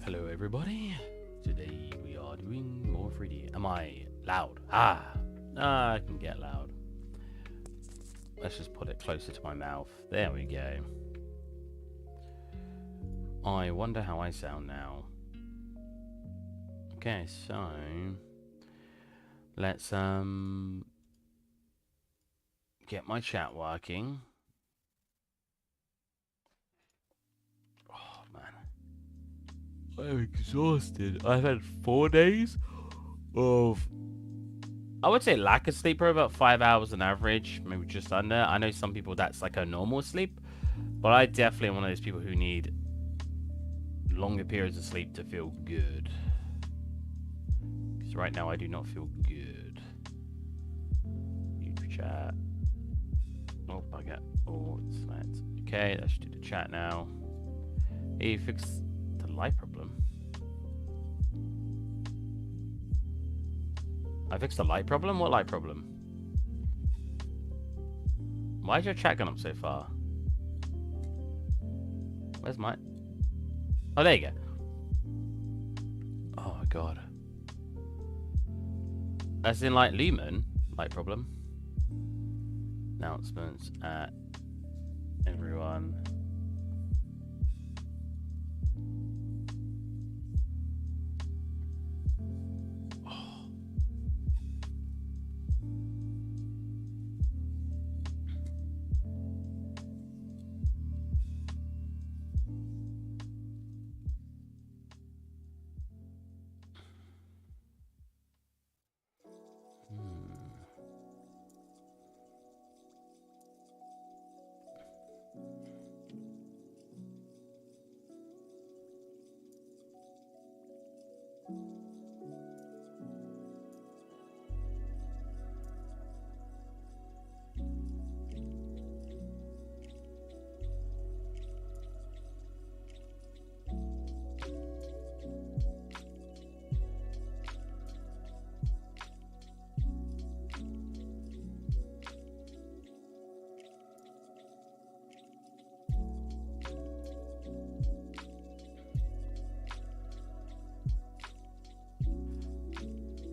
Hello everybody, today we are doing more 3D. Am I loud? I can get loud. Let's just put it closer to my mouth. There we go. I wonder how I sound now. Okay, so let's get my chat working. Oh man, I'm exhausted. I've had 4 days of, I would say, lack of sleep, probably about 5 hours on average, maybe just under. I know some people that's like a normal sleep, but I definitely am one of those people who need longer periods of sleep to feel good. Because right now I do not feel good. YouTube chat. Oh, bugger. Oh, it's flat. Okay, let's do the chat now. Hey, fix the light problem. I fixed the light problem? What light problem? Why is your chat gone up so far? Where's my... Oh, there you go. Oh my god. As in like Lumen, light problem. Announcements at everyone.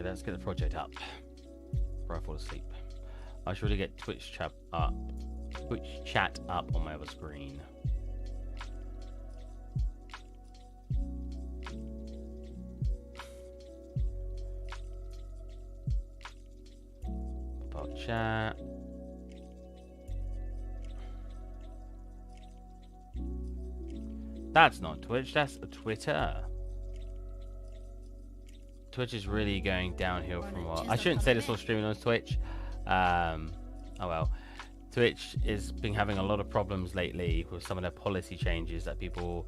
Let's get the project up before I fall asleep. I should really get Twitch chat up on my other screen. About chat. That's not Twitch, that's a Twitter. Twitch is really going downhill from what... I shouldn't say this while streaming on Twitch. Oh well. Twitch has been having a lot of problems lately with some of their policy changes that people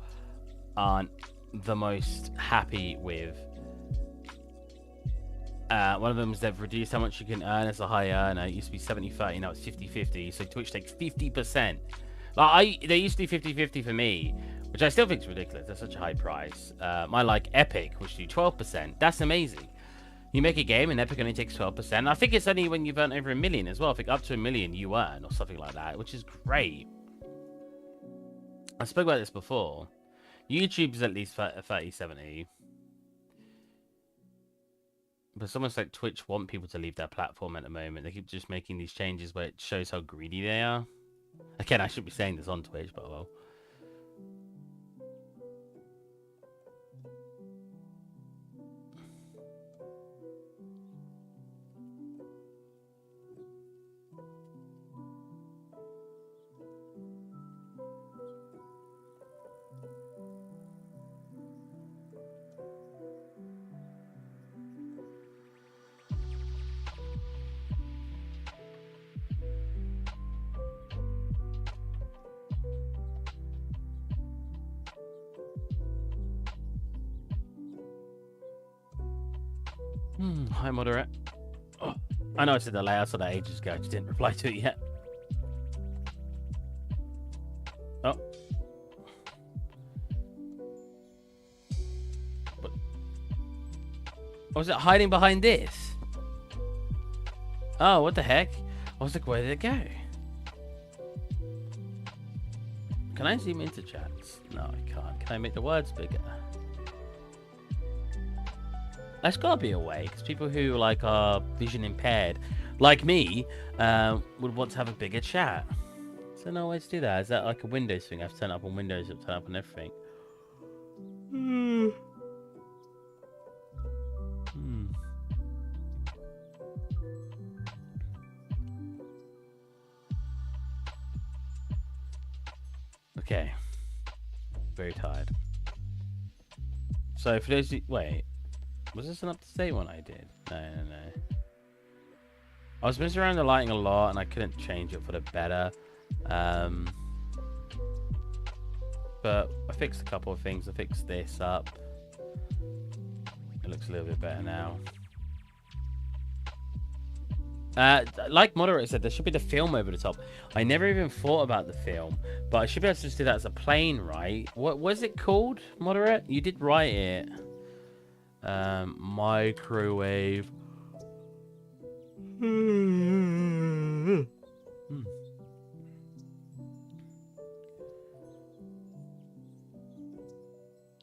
aren't the most happy with. One of them is they've reduced how much you can earn as a high earner. It used to be 70-30, now it's 50-50. So Twitch takes 50%. Like, they used to do 50-50 for me, which I still think is ridiculous. That's such a high price. My like Epic, which do 12%. That's amazing. You make a game and Epic only takes 12%. I think it's only when you've earned over $1 million as well. I think up to $1 million you earn or something like that, which is great. I spoke about this before. YouTube is at least 30-70. But it's almost like Twitch want people to leave their platform at the moment. They keep just making these changes where it shows how greedy they are. Again, I should be saying this on Twitch, but well. Hi, moderate. Oh, I know I said the layout so that ages ago. I just didn't reply to it yet. Oh. But... Oh, was it hiding behind this? Oh, what the heck? I was like, where did it go? Can I zoom into chats? No, I can't. Can I make the words bigger? That's gotta be a way, because people who like are vision impaired, like me, would want to have a bigger chat. So no way to do that. Is that like a Windows thing? I've turned up on Windows, I've turned up on everything. Okay. Very tired. So for those who... Wait. Was this an up-to-date one I did? No. I was messing around the lighting a lot and I couldn't change it for the better. But I fixed a couple of things. I fixed this up. It looks a little bit better now. Like Moderate said, there should be the film over the top. I never even thought about the film, but I should be able to just do that as a plane, right? What was it called, Moderate? You did write it. Microwave.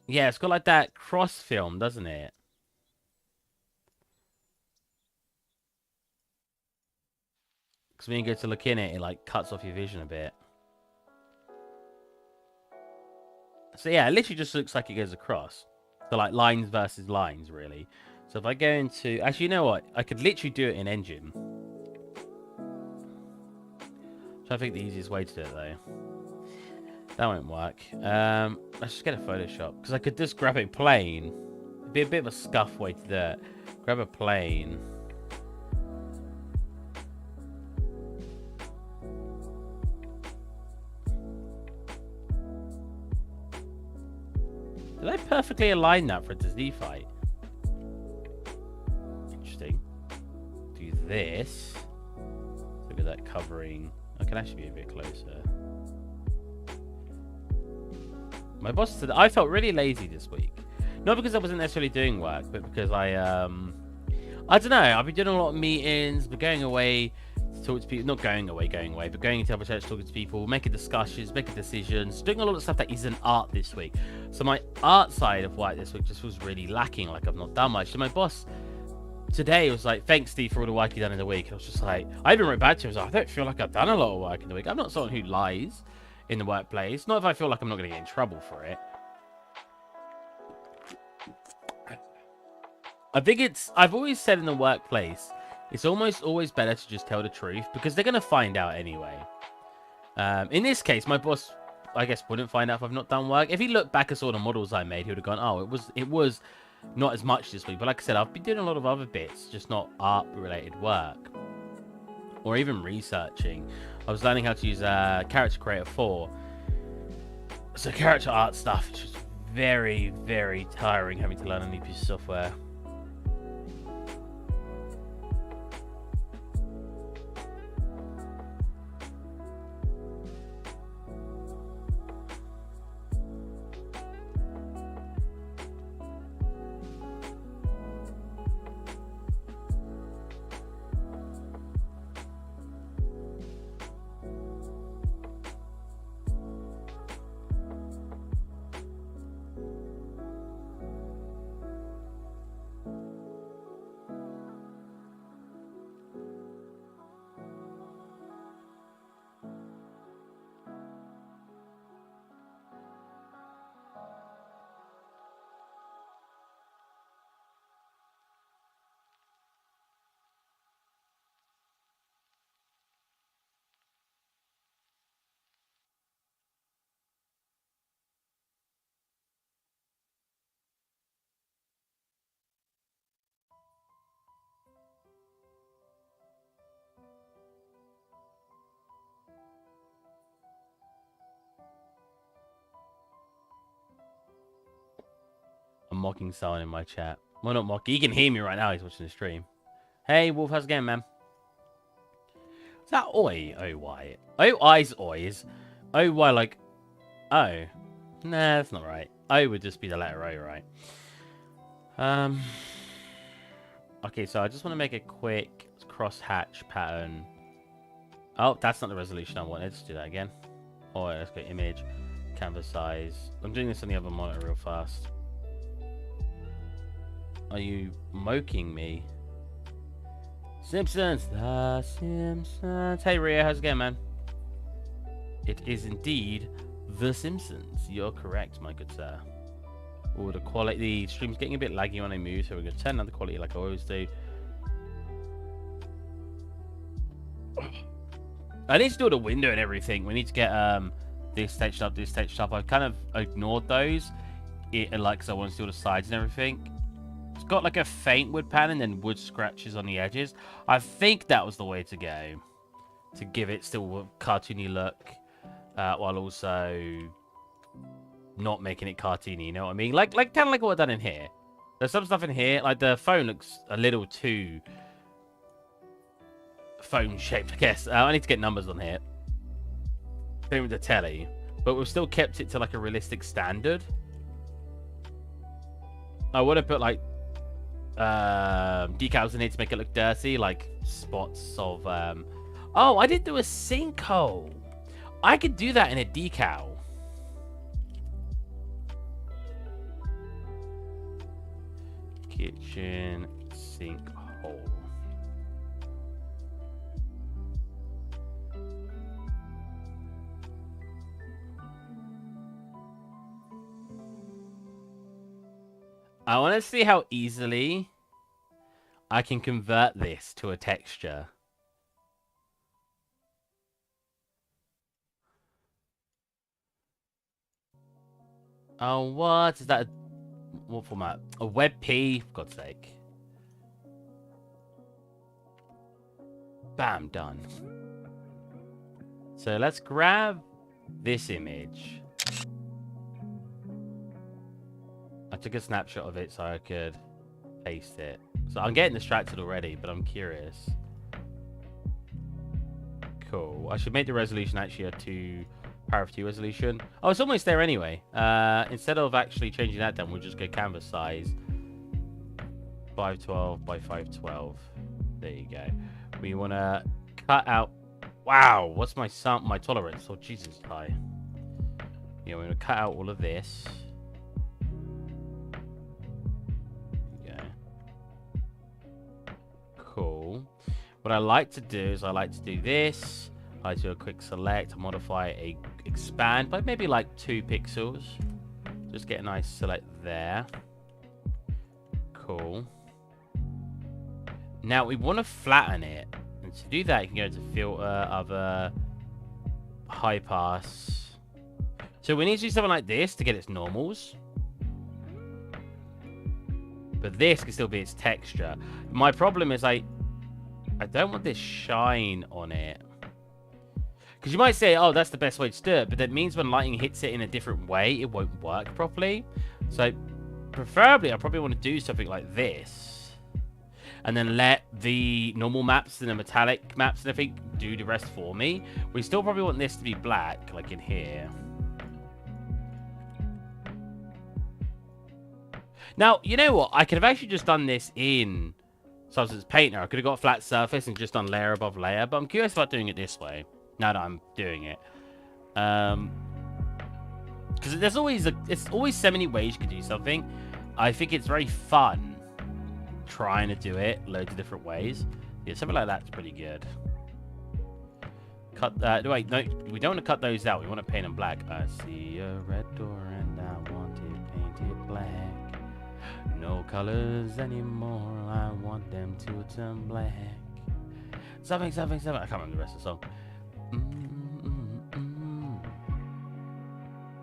Yeah, it's got like that cross film, doesn't it? Because when you go to look in it, it like cuts off your vision a bit. So yeah, it literally just looks like it goes across. So like lines versus lines, really. So if I go into... Actually, you know what? I could literally do it in Engine. So I think the easiest way to do it, though. That won't work. Let's just get a Photoshop. Because I could just grab a plane. It'd be a bit of a scuff way to do it. Grab a plane. Did I perfectly align that for a Disney fight? Interesting. Do this. Look at that covering. I can actually be a bit closer. My boss said I felt really lazy this week. Not because I wasn't necessarily doing work, but because I don't know. I've been doing a lot of meetings, but going away to talk to people. Not going away, but going into other church, talking to people, making discussions, making decisions, doing a lot of stuff that isn't art this week. So my art side of work this week just was really lacking. Like I've not done much. So my boss today was like, "Thanks, Steve, for all the work you've done in the week." And I was just like, I even wrote back to him. I was like, I don't feel like I've done a lot of work in the week. I'm not someone who lies in the workplace. Not if I feel like I'm not going to get in trouble for it. I think I've always said in the workplace, it's almost always better to just tell the truth because they're going to find out anyway. In this case, my boss, I guess, wouldn't find out if I've not done work. If he looked back at all the models I made, he would have gone, oh, it was not as much this week. But like I said, I've been doing a lot of other bits, just not art-related work. Or even researching. I was learning how to use Character Creator 4. So character art stuff is just very, very tiring having to learn a new piece of software. I'm mocking someone in my chat. Well, not mocking. He can hear me right now. He's watching the stream. Hey, Wolf, how's it going, man? Is that oi? O-Y. O-I's ois. O-Y like... O. Nah, that's not right. O would just be the letter O, right? Okay, so I just want to make a quick cross-hatch pattern. Oh, that's not the resolution I wanted. Let's do that again. Oh, let's go image, canvas size. I'm doing this on the other monitor real fast. Are you moking me? Simpsons. The Simpsons. Hey, Ria. How's it going, man? It is indeed The Simpsons. You're correct, my good sir. Oh, the quality. The stream's getting a bit laggy when I move, so we're going to turn down the quality like I always do. I need to do the window and everything. We need to get this touched up, this touched up. I've kind of ignored those. Because I want to do the sides and everything. It's got like a faint wood pan and then wood scratches on the edges. I think that was the way to go. To give it still a cartoony look. While also not making it cartoony, you know what I mean? Like kind of like what I've done in here. There's some stuff in here. Like the phone looks a little too phone shaped, I guess. I need to get numbers on here. Same with the telly. But we've still kept it to like a realistic standard. I would have put like decals in it to make it look dirty, like spots of oh, I did do a sinkhole. I could do that in a decal. Kitchen sinkhole. I want to see how easily I can convert this to a texture. Oh, what? Is that what format? A WebP, for God's sake. Bam, done. So let's grab this image. I took a snapshot of it so I could paste it. So I'm getting distracted already, but I'm curious. Cool. I should make the resolution actually a Power of 2 resolution. Oh, it's almost there anyway. Instead of actually changing that down, we'll just go canvas size 512 by 512. There you go. We want to cut out. Wow, what's my tolerance? Oh, Jesus, high. Yeah, we're going to cut out all of this. Cool. What I like to do is I like to do this. I do a quick select, modify, expand by maybe like 2 pixels. Just get a nice select there. Cool. Now we want to flatten it. And to do that, you can go to filter, other, high pass. So we need to do something like this to get its normals. But this can still be its texture. My problem is I don't want this shine on it. Because you might say, oh, that's the best way to do it. But that means when lighting hits it in a different way, it won't work properly. So preferably, I probably want to do something like this. And then let the normal maps and the metallic maps and everything do the rest for me. We still probably want this to be black, like in here. Now, you know what? I could have actually just done this in Substance Painter. I could have got a flat surface and just done layer above layer. But I'm curious about doing it this way. Now that I'm doing it. Because there's always so many ways you can do something. I think it's very fun trying to do it loads of different ways. Yeah, something like that's pretty good. Cut that. Wait, no, we don't want to cut those out. We want to paint them black. I see a red door and I want it painted black. No colors anymore. I want them to turn black. Something. I can't remember the rest of the song.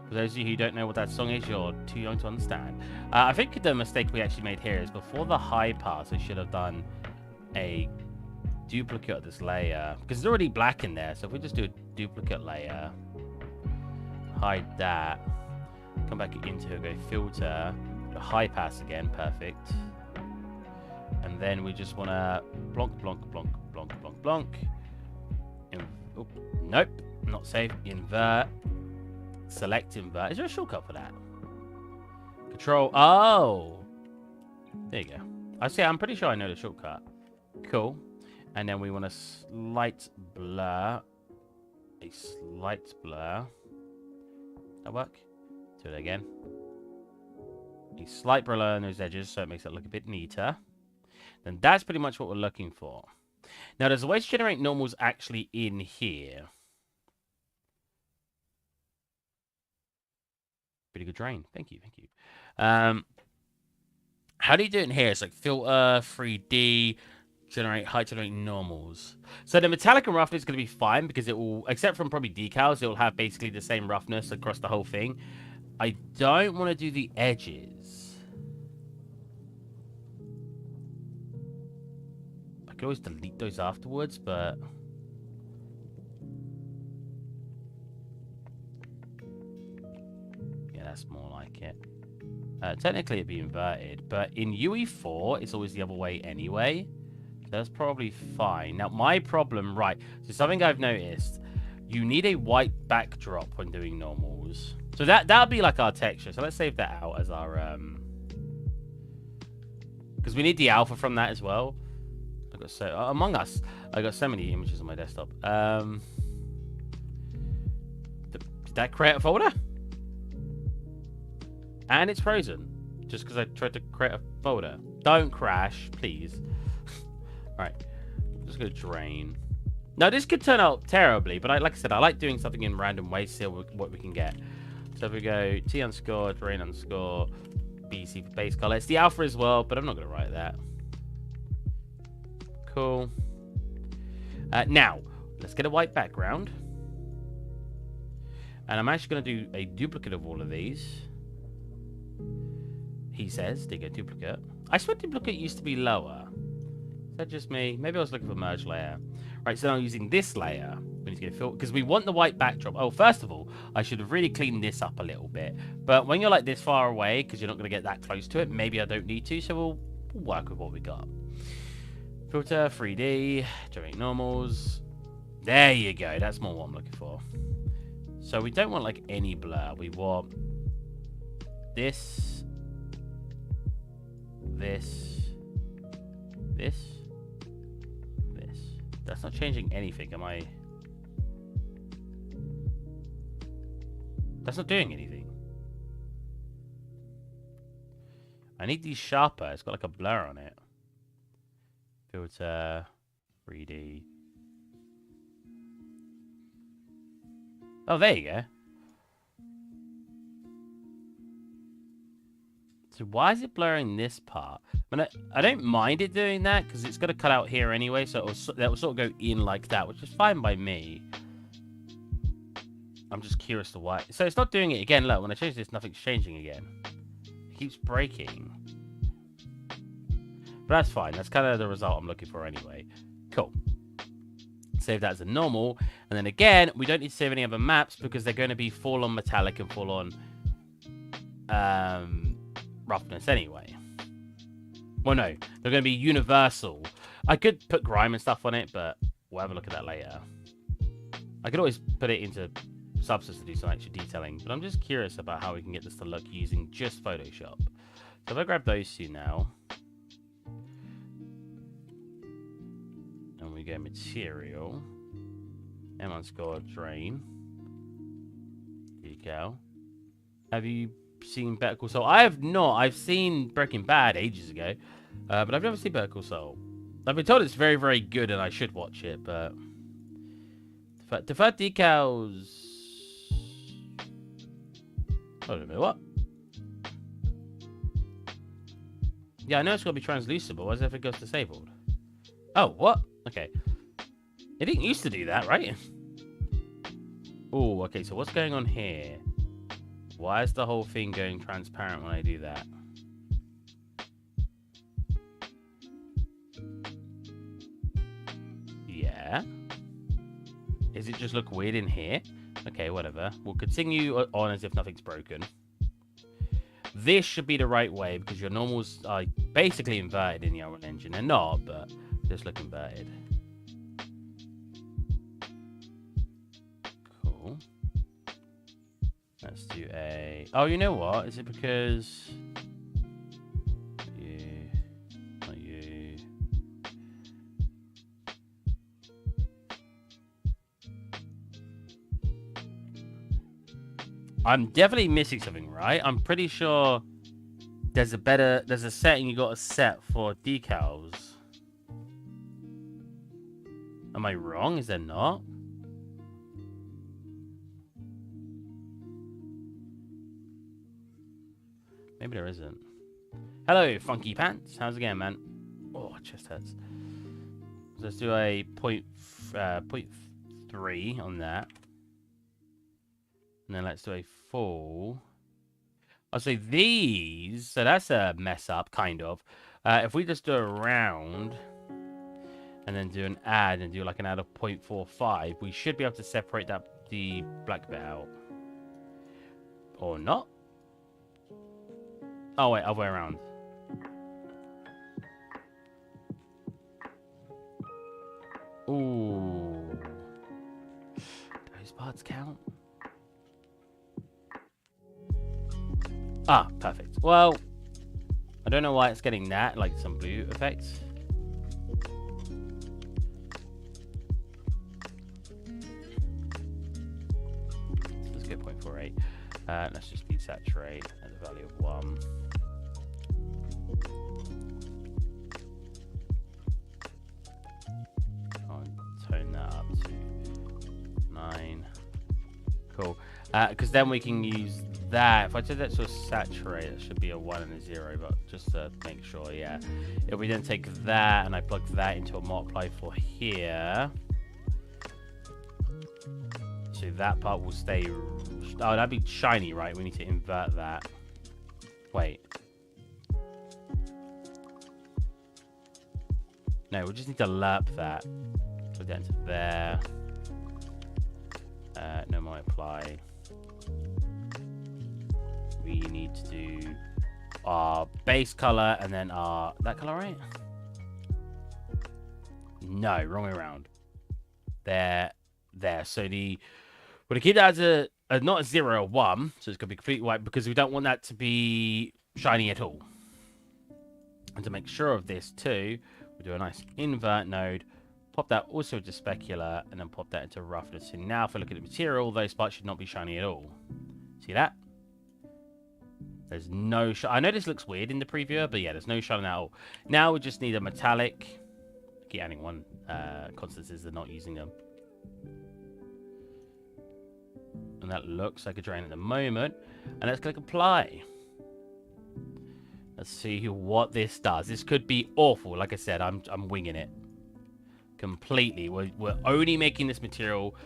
For those of you who don't know what that song is, you're too young to understand. I think the mistake we actually made here is before the high pass, I should have done a duplicate of this layer. Because it's already black in there, so if we just do a duplicate layer, hide that, come back into it, go filter, the high pass again, perfect. And then we just want to blonk. Oh, nope, not save. Invert. Select invert. Is there a shortcut for that? Control. Oh, there you go. I see. I'm pretty sure I know the shortcut. Cool. And then we want a slight blur. A slight blur. That work? Do it again. a slight blur on those edges so it makes it look a bit neater. Then that's pretty much what we're looking for. Now, there's a way to generate normals actually in here. Pretty good drain. Thank you. How do you do it in here? It's like filter, 3D, generate normals. So the metallic and roughness is going to be fine because it will, except from probably decals, it will have basically the same roughness across the whole thing. I don't want to do the edges. I could always delete those afterwards, but... yeah, that's more like it. Technically, it'd be inverted, but in UE4, it's always the other way anyway. So that's probably fine. Now, my problem, right, so something I've noticed, you need a white backdrop when doing normals. So that'll be like our texture. So let's save that out as our, because we need the alpha from that as well. I got so, Among Us, I got so many images on my desktop. Did that create a folder? And it's frozen. Just because I tried to create a folder. Don't crash, please. Alright. I'm just going to drain. Now, this could turn out terribly, but like I said, I like doing something in random ways to see what we can get. So if we go T underscore, drain underscore, BC for base color. It's the alpha as well, but I'm not going to write that. Cool. Now, let's get a white background. And I'm actually going to do a duplicate of all of these. He says, dig a duplicate. I swear duplicate used to be lower. Is that just me? Maybe I was looking for merge layer. Right, so now using this layer, we need to get filter because we want the white backdrop. Oh, first of all, I should have really cleaned this up a little bit. But when you're like this far away, because you're not going to get that close to it, maybe I don't need to, so we'll work with what we got. Filter, 3D, generate normals. There you go. That's more what I'm looking for. So we don't want like any blur. We want this, this. That's not changing anything, am I? That's not doing anything. I need these sharper. It's got like a blur on it. Filter, 3D. Oh, there you go. So why is it blurring this part? I mean, I don't mind it doing that because it's going to cut out here anyway, so that will sort of go in like that, which is fine by me. I'm just curious to why. So it's not doing it again. Look, when I change this, nothing's changing again. It keeps breaking. But that's fine. That's kind of the result I'm looking for anyway. Cool. Save that as a normal. And then again, we don't need to save any other maps because they're going to be full on metallic and full on roughness anyway. Well, no, they're going to be universal. I could put grime and stuff on it, but we'll have a look at that later. I could always put it into Substance to do some extra detailing, but I'm just curious about how we can get this to look using just Photoshop. So if I grab those two now, and we go material, M underscore drain, decal. Have you seen Better Call Saul? I have not. I've seen Breaking Bad ages ago, but I've never seen Better Call Saul. I've been told it's very, very good and I should watch it, but... Deferred decals... Hold on a minute, what? Yeah, I know it's got to be translucent, but why does everything goes disabled? Oh, what? Okay. It didn't used to do that, right? Oh, okay, so what's going on here? Why is the whole thing going transparent when I do that? Yeah. Does it just look weird in here? Okay, whatever. We'll continue on as if nothing's broken. This should be the right way because your normals are basically inverted in the Unreal Engine. They're not, but just look inverted. Cool. Let's do a... Oh, you know what? Is it because... You... Not you... I'm definitely missing something, right? I'm pretty sure there's a setting you got to set for decals. Am I wrong? Is there not? Maybe there isn't. Hello, Funky Pants. How's it going, man? Oh, chest hurts. So let's do a point 0.3 on that. And then let's do a full. I'll say these. So that's a mess up, kind of. If we just do a round and then do an add and do like an add of 0.45, we should be able to separate the black bit out. Or not. Oh, wait, other way around. Ooh. Those parts count? Ah, perfect. Well, I don't know why it's getting that, like some blue effects. Let's go 0.48. Let's just speed saturate at the value of 1. I'll tone that up to 9. Cool. Because then we can use that. If I did that to a saturate, it should be a 1 and a 0, but just to make sure, yeah. If we then take that and I plug that into a multiply for here, so that part will stay. Oh, that'd be shiny, right? We need to invert that. Wait. No, we just need to lerp that. Put that into there. No multiply. We need to do our base color and then our that color, right? No, wrong way around. There. So we're gonna keep that as a not a 0 or 1, so it's gonna be completely white because we don't want that to be shiny at all. And to make sure of this too, we'll do a nice invert node. Pop that also to specular and then pop that into roughness. So now if I look at the material, those parts should not be shiny at all. See that? There's no shine. I know this looks weird in the preview, but yeah, there's no shine at all. Now we just need a metallic. Keep adding one constances, they're not using them. And that looks like a drain at the moment. And let's click apply. Let's see what this does. This could be awful. Like I said, I'm winging it completely. We're only making this material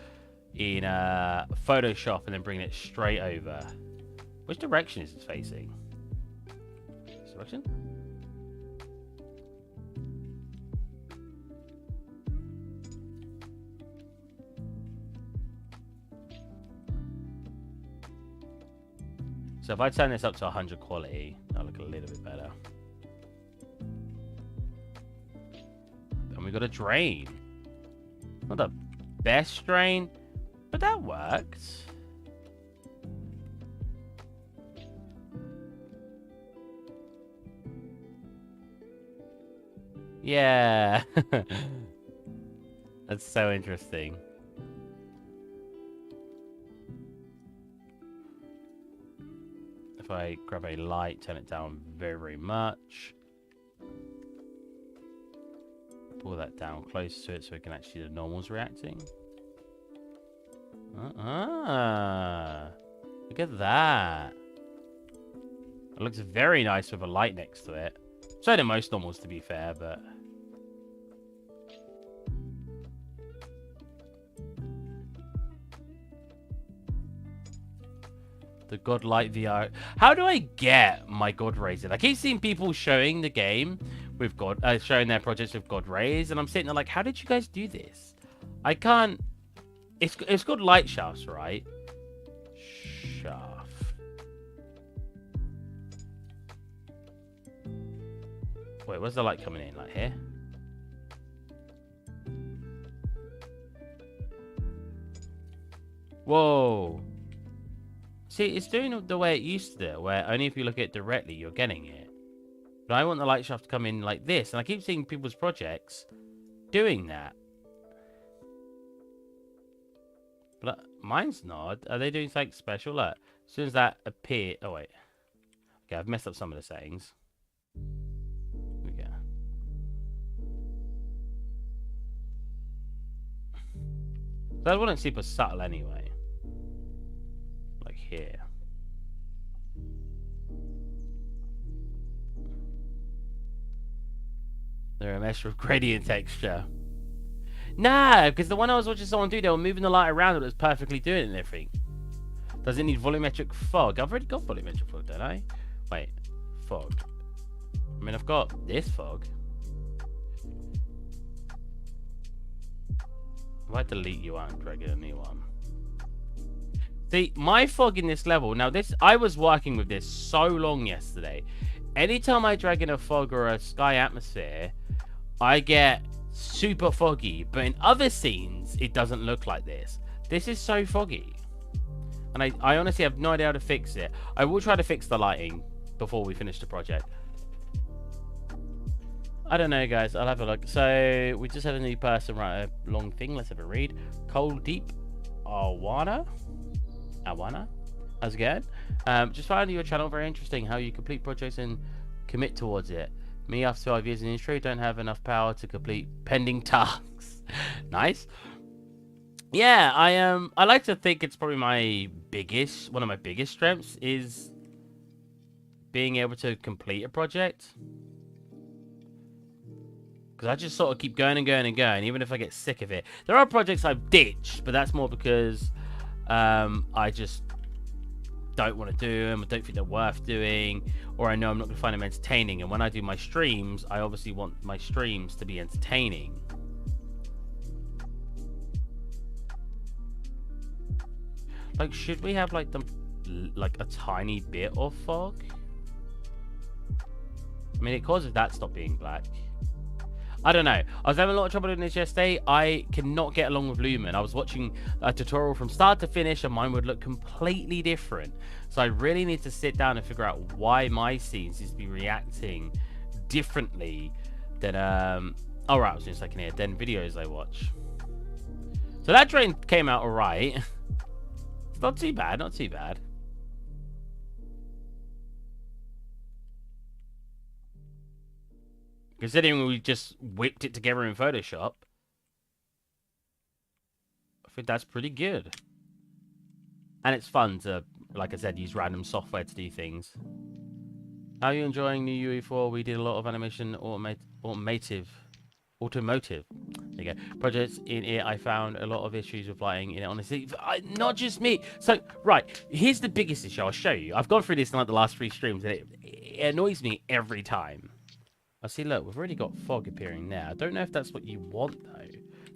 in Photoshop and then bringing it straight over. Which direction is it facing? This direction? So if I turn this up to 100 quality, that'll look a little bit better. And we got a drain. Not the best drain, but that works. Yeah. That's so interesting. If I grab a light, turn it down very, very much. Pull that down close to it so we can actually see the normals reacting. Look at that. It looks very nice with a light next to it. So do most normals, to be fair, but... The Godlight VR. How do I get my God rays in? I keep seeing people showing the game with showing their projects with God rays, and I'm sitting there like, how did you guys do this? I can't. It's called light shafts, right? Shaft. Wait, where's the light coming in? Like here? Whoa. See, it's doing it the way it used to do, where only if you look at it directly, you're getting it. But I want the light shaft to come in like this, and I keep seeing people's projects doing that. But mine's not. Are they doing something special? Look, as soon as that appears... Oh, wait. Okay, I've messed up some of the settings. Here we go. That wasn't super subtle anyway. Like here. They're a mesh with gradient texture. Nah, because the one I was watching someone do, they were moving the light around and it was perfectly doing it and everything. Does it need volumetric fog? I've already got volumetric fog, don't I? Wait, fog. I mean, I've got this fog. If I delete you out and drag in a new one. See, my fog in this level, now this, I was working with this so long yesterday. Anytime I drag in a fog or a sky atmosphere, I get super foggy. But in other scenes, it doesn't look like this. This is so foggy. And I honestly have no idea how to fix it. I will try to fix the lighting before we finish the project. I don't know, guys. I'll have a look. So, we just had a new person write a long thing. Let's have a read. Cold Deep Awana? How's it going? Just found your channel very interesting. How you complete projects and commit towards it. Me, after 5 years in the industry, don't have enough power to complete pending tasks. Nice. Yeah, I like to think it's probably one of my biggest strengths is being able to complete a project. Because I just sort of keep going and going and going, even if I get sick of it. There are projects I've ditched, but that's more because I just don't want to do them, I don't think they're worth doing, or I know I'm not going to find them entertaining. And when I do my streams, I obviously want my streams to be entertaining. Like, should we have like a tiny bit of fog? I mean, it causes that stop being black. I don't know. I was having a lot of trouble doing this yesterday. I cannot get along with Lumen. I was watching a tutorial from start to finish and mine would look completely different. So I really need to sit down and figure out why my scenes seem to be reacting differently than oh right, I was just like in here, then videos I watch. So that drain came out alright. It's not too bad, not too bad. Considering we just whipped it together in Photoshop, I think that's pretty good. And it's fun to, like I said, use random software to do things. How are you enjoying new UE4? We did a lot of animation automotive. There you go. Projects in it, I found a lot of issues with lighting in it, honestly. Not just me. So, right, here's the biggest issue. I'll show you. I've gone through this in like the last 3 streams, and it annoys me every time. I see, look, we've already got fog appearing there. I don't know if that's what you want, though.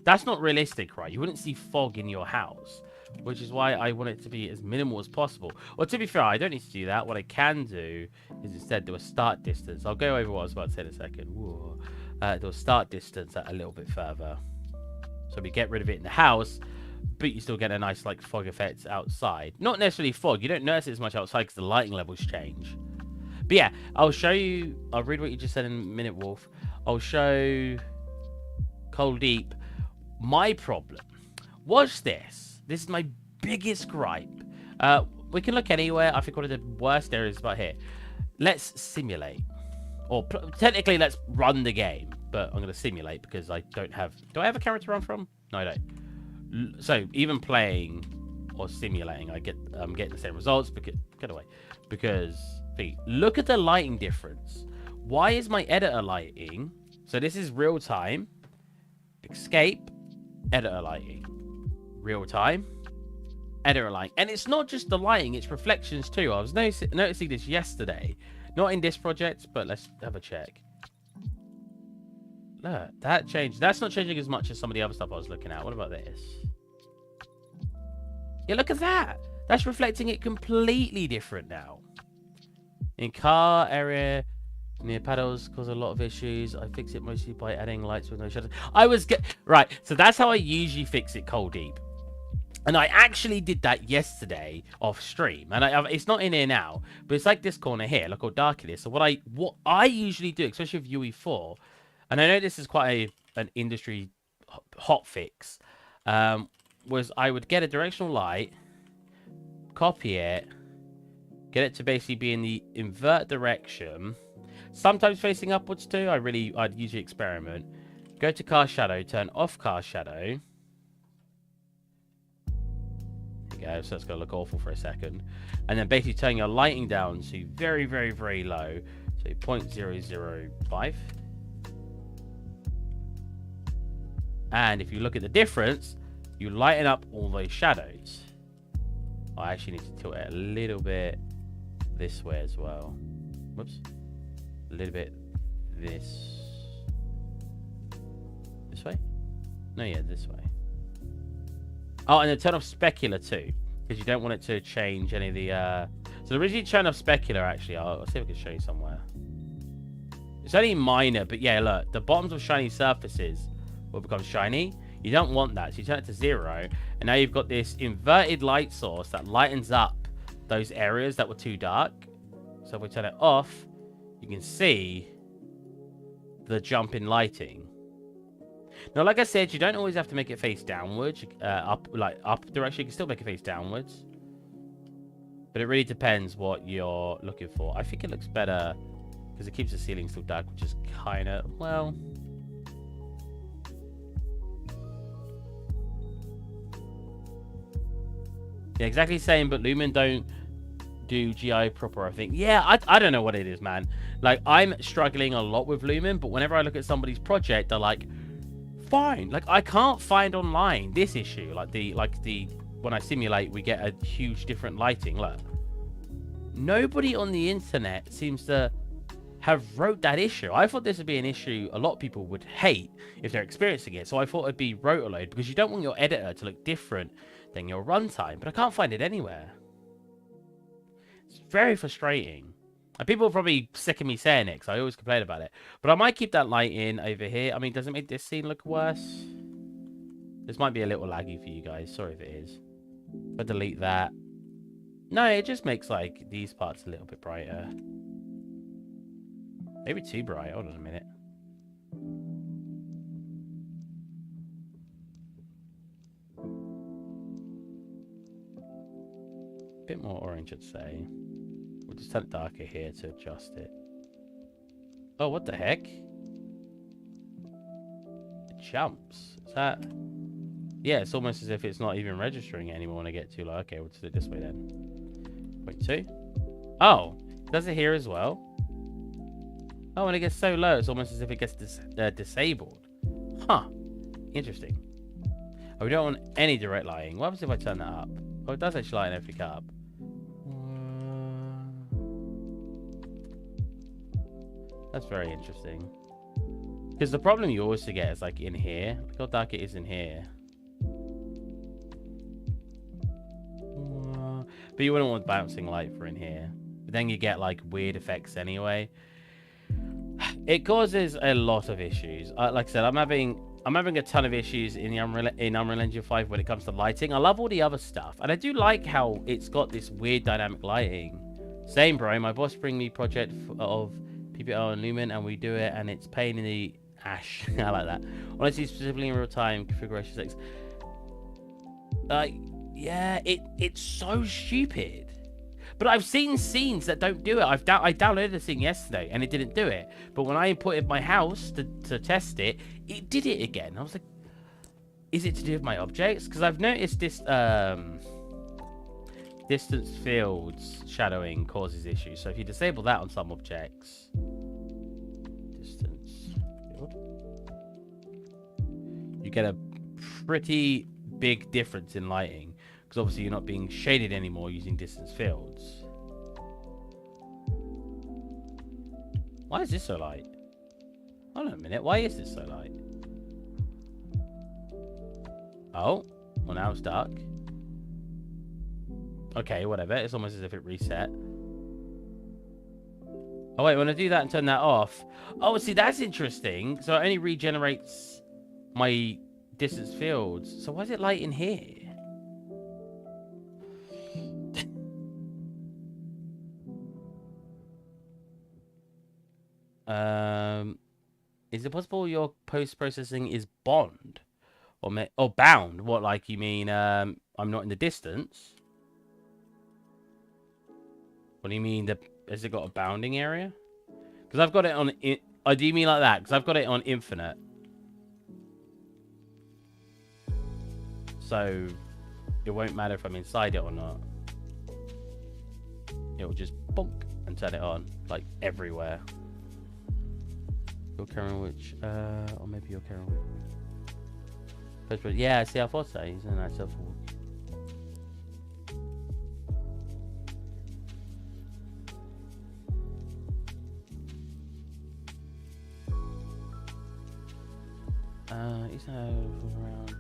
That's not realistic, right? You wouldn't see fog in your house, which is why I want it to be as minimal as possible. Well, to be fair, I don't need to do that. What I can do is instead do a start distance. I'll go over what I was about to say in a second. Do a start distance a little bit further. So we get rid of it in the house, but you still get a nice, like, fog effect outside. Not necessarily fog. You don't notice it as much outside because the lighting levels change. But yeah, I'll show you. I'll read what you just said in a minute, Wolf. I'll show Cold Deep. My problem. Watch this. This is my biggest gripe. We can look anywhere. I think one of the worst areas is about here. Let's simulate. Or technically, let's run the game. But I'm going to simulate because I don't have... Do I have a camera to run from? No, I don't. So even playing or simulating, I'm getting the same results. Get away. Because... look at the lighting difference. Why is my editor lighting? So this is real time. Escape. Editor lighting. Real time. Editor lighting. And it's not just the lighting, it's reflections too. I was noticing this yesterday. Not in this project, but let's have a check. Look, that changed. That's not changing as much as some of the other stuff I was looking at. What about this? Yeah, look at that. That's reflecting it completely different now. In car area near paddles cause a lot of issues. I fix it mostly by adding lights with no shutters. Right, so that's how I usually fix it, Cold Deep. And I actually did that yesterday off stream. And it's not in here now, but it's like this corner here. Look how dark it is. So what I usually do, especially with UE4, and I know this is quite an industry hot fix, was I would get a directional light, copy it, Get it to basically be in the invert direction. Sometimes facing upwards too. I'd usually experiment. Go to cast shadow, turn off cast shadow. There you go, so that's going to look awful for a second. And then basically turn your lighting down to very, very, very low. So 0.005. And if you look at the difference, you lighten up all those shadows. I actually need to tilt it a little bit this way as well. Whoops. A little bit this way? No, yeah, this way. Oh, and then turn off specular too, because you don't want it to change any of the... So the reason you turn off specular, actually, I'll see if I can show you somewhere. It's only minor, but yeah, look, the bottoms of shiny surfaces will become shiny. You don't want that, so you turn it to 0, and now you've got this inverted light source that lightens up those areas that were too dark. So if we turn it off, you can see the jump in lighting. Now, like I said, you don't always have to make it face downwards, up direction. You can still make it face downwards, but it really depends what you're looking for. I think it looks better because it keeps the ceiling still dark, which is kind of, well... Yeah, exactly the same, but Lumen don't do GI proper, I think. Yeah, I don't know what it is, man. Like, I'm struggling a lot with Lumen, but whenever I look at somebody's project, they're like, fine. Like, I can't find online this issue. When I simulate, we get a huge different lighting. Look. Nobody on the internet seems to have wrote that issue. I thought this would be an issue a lot of people would hate if they're experiencing it. So I thought it'd be rotor-load, because you don't want your editor to look different than your runtime. But I can't find it anywhere. It's very frustrating. And people are probably sick of me saying it, because I always complain about it. But I might keep that light in over here. I mean, does it make this scene look worse? This might be a little laggy for you guys. Sorry if it is. If I delete that. No, it just makes, like, these parts a little bit brighter. Maybe too bright. Hold on a minute. A bit more orange, I'd say. We'll just turn it darker here to adjust it. Oh, what the heck? It jumps. Is that... Yeah, it's almost as if it's not even registering anymore when I get too low. Okay, we'll do it this way then. 0.2. Oh, does it here as well? Oh, when it gets so low, it's almost as if it gets disabled. Huh. Interesting. Oh, we don't want any direct lighting. What happens if I turn that up? Oh, it does actually lighten everything up. That's very interesting. Because the problem you always get is like in here. Look how dark it is in here. But you wouldn't want bouncing light for in here. But then you get like weird effects anyway. It causes a lot of issues. Like I said, I'm having a ton of issues in the Unreal Engine 5 when it comes to lighting. I love all the other stuff, and I do like how it's got this weird dynamic lighting. Same, bro. My boss bring me project of PPL and Lumen, and we do it, and it's pain in the ash. I like that. Honestly, specifically in real time configuration 6. Yeah, it's so stupid. But I've seen scenes that don't do it. I downloaded a scene yesterday and it didn't do it. But when I imported my house to test it, it did it again. I was like, is it to do with my objects? Because I've noticed this distance fields shadowing causes issues. So if you disable that on some objects, distance field, you get a pretty big difference in lighting. Because obviously you're not being shaded anymore using distance fields. Why is this so light? Hold on a minute. Why is this so light? Oh. Well, now it's dark. Okay, whatever. It's almost as if it reset. Oh, wait. When I do that and turn that off... Oh, see, that's interesting. So it only regenerates my distance fields. So why is it light in here? Is it possible your post-processing is bond? Or bound? What, like, you mean, I'm not in the distance? What do you mean? Has it got a bounding area? Because I've got it on... Oh, do you mean like that? Because I've got it on infinite. So, it won't matter if I'm inside it or not. It will just bonk and turn it on, like, everywhere. You're carrying which... or maybe you're carrying which... Yeah, see, I thought so. He's in that self-walk. He's around.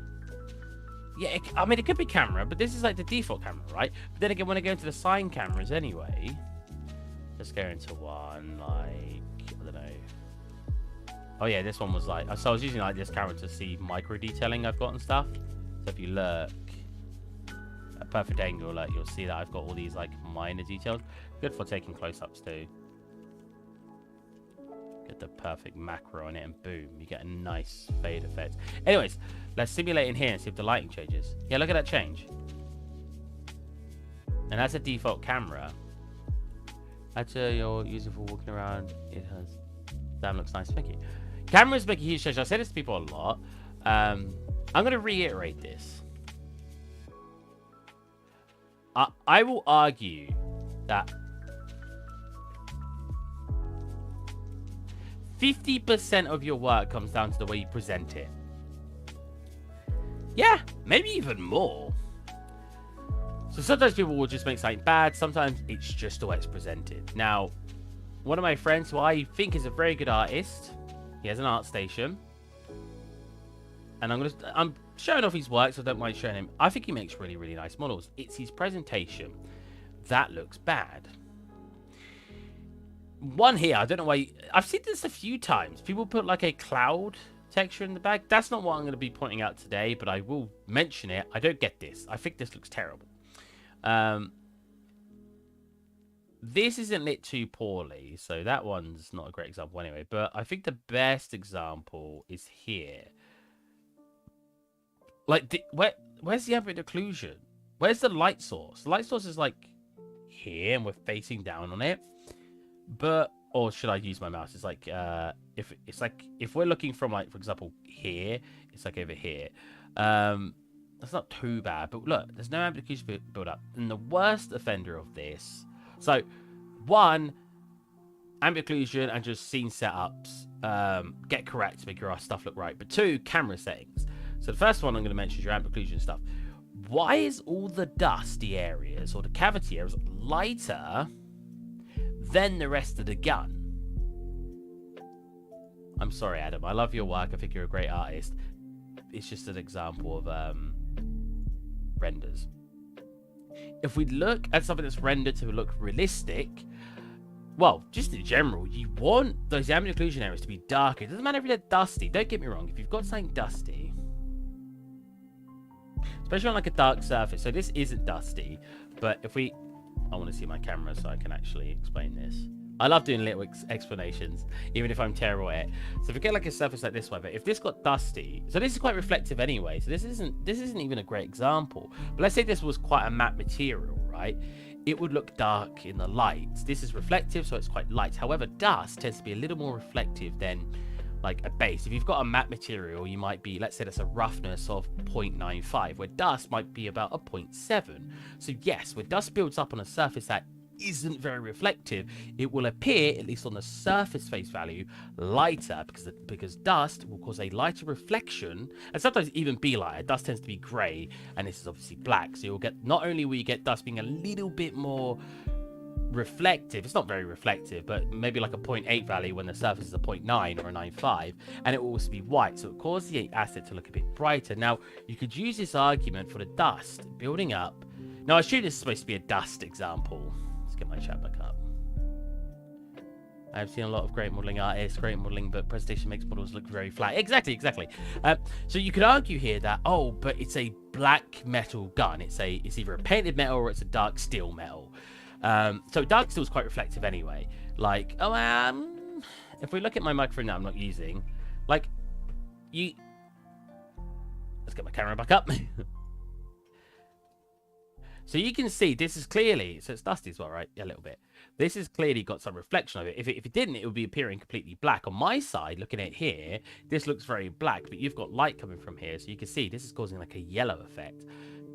Yeah, I mean, it could be camera, but this is like the default camera, right? But then again, when I go into the sign cameras anyway, let's go into one, like, I don't know. Oh yeah, this one was like, so I was using like this camera to see micro detailing I've got and stuff. So if you look at perfect angle, like, you'll see that I've got all these like minor details. Good for taking close-ups too. Get the perfect macro on it, and boom, you get a nice fade effect. Anyways, let's simulate in here and see if the lighting changes. Yeah, look at that change. And that's a default camera. That's you're using for walking around. It has. Damn, looks nice. Thank you. Cameras make a huge change. I say this to people a lot. I'm going to reiterate this. I will argue that 50% of your work comes down to the way you present it. Yeah, maybe even more. So sometimes people will just make something bad. Sometimes it's just the way it's presented. Now, one of my friends who I think is a very good artist, he has an art station. And I'm showing off his work, so I don't mind showing him. I think he makes really, really nice models. It's his presentation that looks bad. One here, I don't know why. I've seen this a few times. People put like a cloud texture in the back. That's not what I'm going to be pointing out today, but I will mention it. I don't get this. I think this looks terrible. This isn't lit too poorly, so that one's not a great example anyway. But I think the best example is here. Like, where's the ambient occlusion? Where's the light source? The light source is like here, and we're facing down on it. But, or should I use my mouse? It's like, if we're looking from, like, for example, here, it's like over here. That's not too bad, but look, there's no ambient occlusion build up. And the worst offender of this, so one, ambient occlusion and just scene setups, get correct to make your stuff look right. But two, camera settings. So the first one I'm going to mention is your ambient occlusion stuff. Why is all the dusty areas or the cavity areas lighter than the rest of the gun? I'm sorry, Adam. I love your work. I think you're a great artist. It's just an example of renders. If we look at something that's rendered to look realistic, well, just in general, you want those ambient occlusion areas to be darker. It doesn't matter if they're dusty. Don't get me wrong. If you've got something dusty, especially on like a dark surface, so this isn't dusty, but if we... I want to see my camera so I can actually explain this. I love doing little explanations, even if I'm terrible at it. So if we get like a surface like this one, but if this got dusty, so this is quite reflective anyway, so this isn't even a great example. But let's say this was quite a matte material, right? It would look dark in the light. This is reflective, so it's quite light. However, dust tends to be a little more reflective than like a base. If you've got a matte material, you might be, let's say that's a roughness of 0.95, where dust might be about a 0.7. So yes, when dust builds up on a surface that isn't very reflective, it will appear, at least on the surface face value, lighter, because dust will cause a lighter reflection, and sometimes even be lighter. Dust tends to be grey, and this is obviously black, so you'll get, not only will you get dust being a little bit more reflective, it's not very reflective, but maybe like a 0.8 value when the surface is a 0.9 or a 9.5, and it will also be white, so it causes the asset to look a bit brighter. Now, you could use this argument for the dust building up. Now, I assume this is supposed to be a dust example. Let's get my chat back up. I've seen a lot of great modeling artists, great modeling, but presentation makes models look very flat. Exactly. So you could argue here that, oh, but it's a black metal gun. It's either a painted metal or it's a dark steel metal. So dark steel is quite reflective anyway. Like, if we look at my microphone that I'm not using, like, let's get my camera back up. So you can see this is clearly, so it's dusty as well, right? Yeah, a little bit. This has clearly got some reflection of it. If it didn't, it would be appearing completely black. On my side, looking at it here, this looks very black, but you've got light coming from here. So you can see this is causing like a yellow effect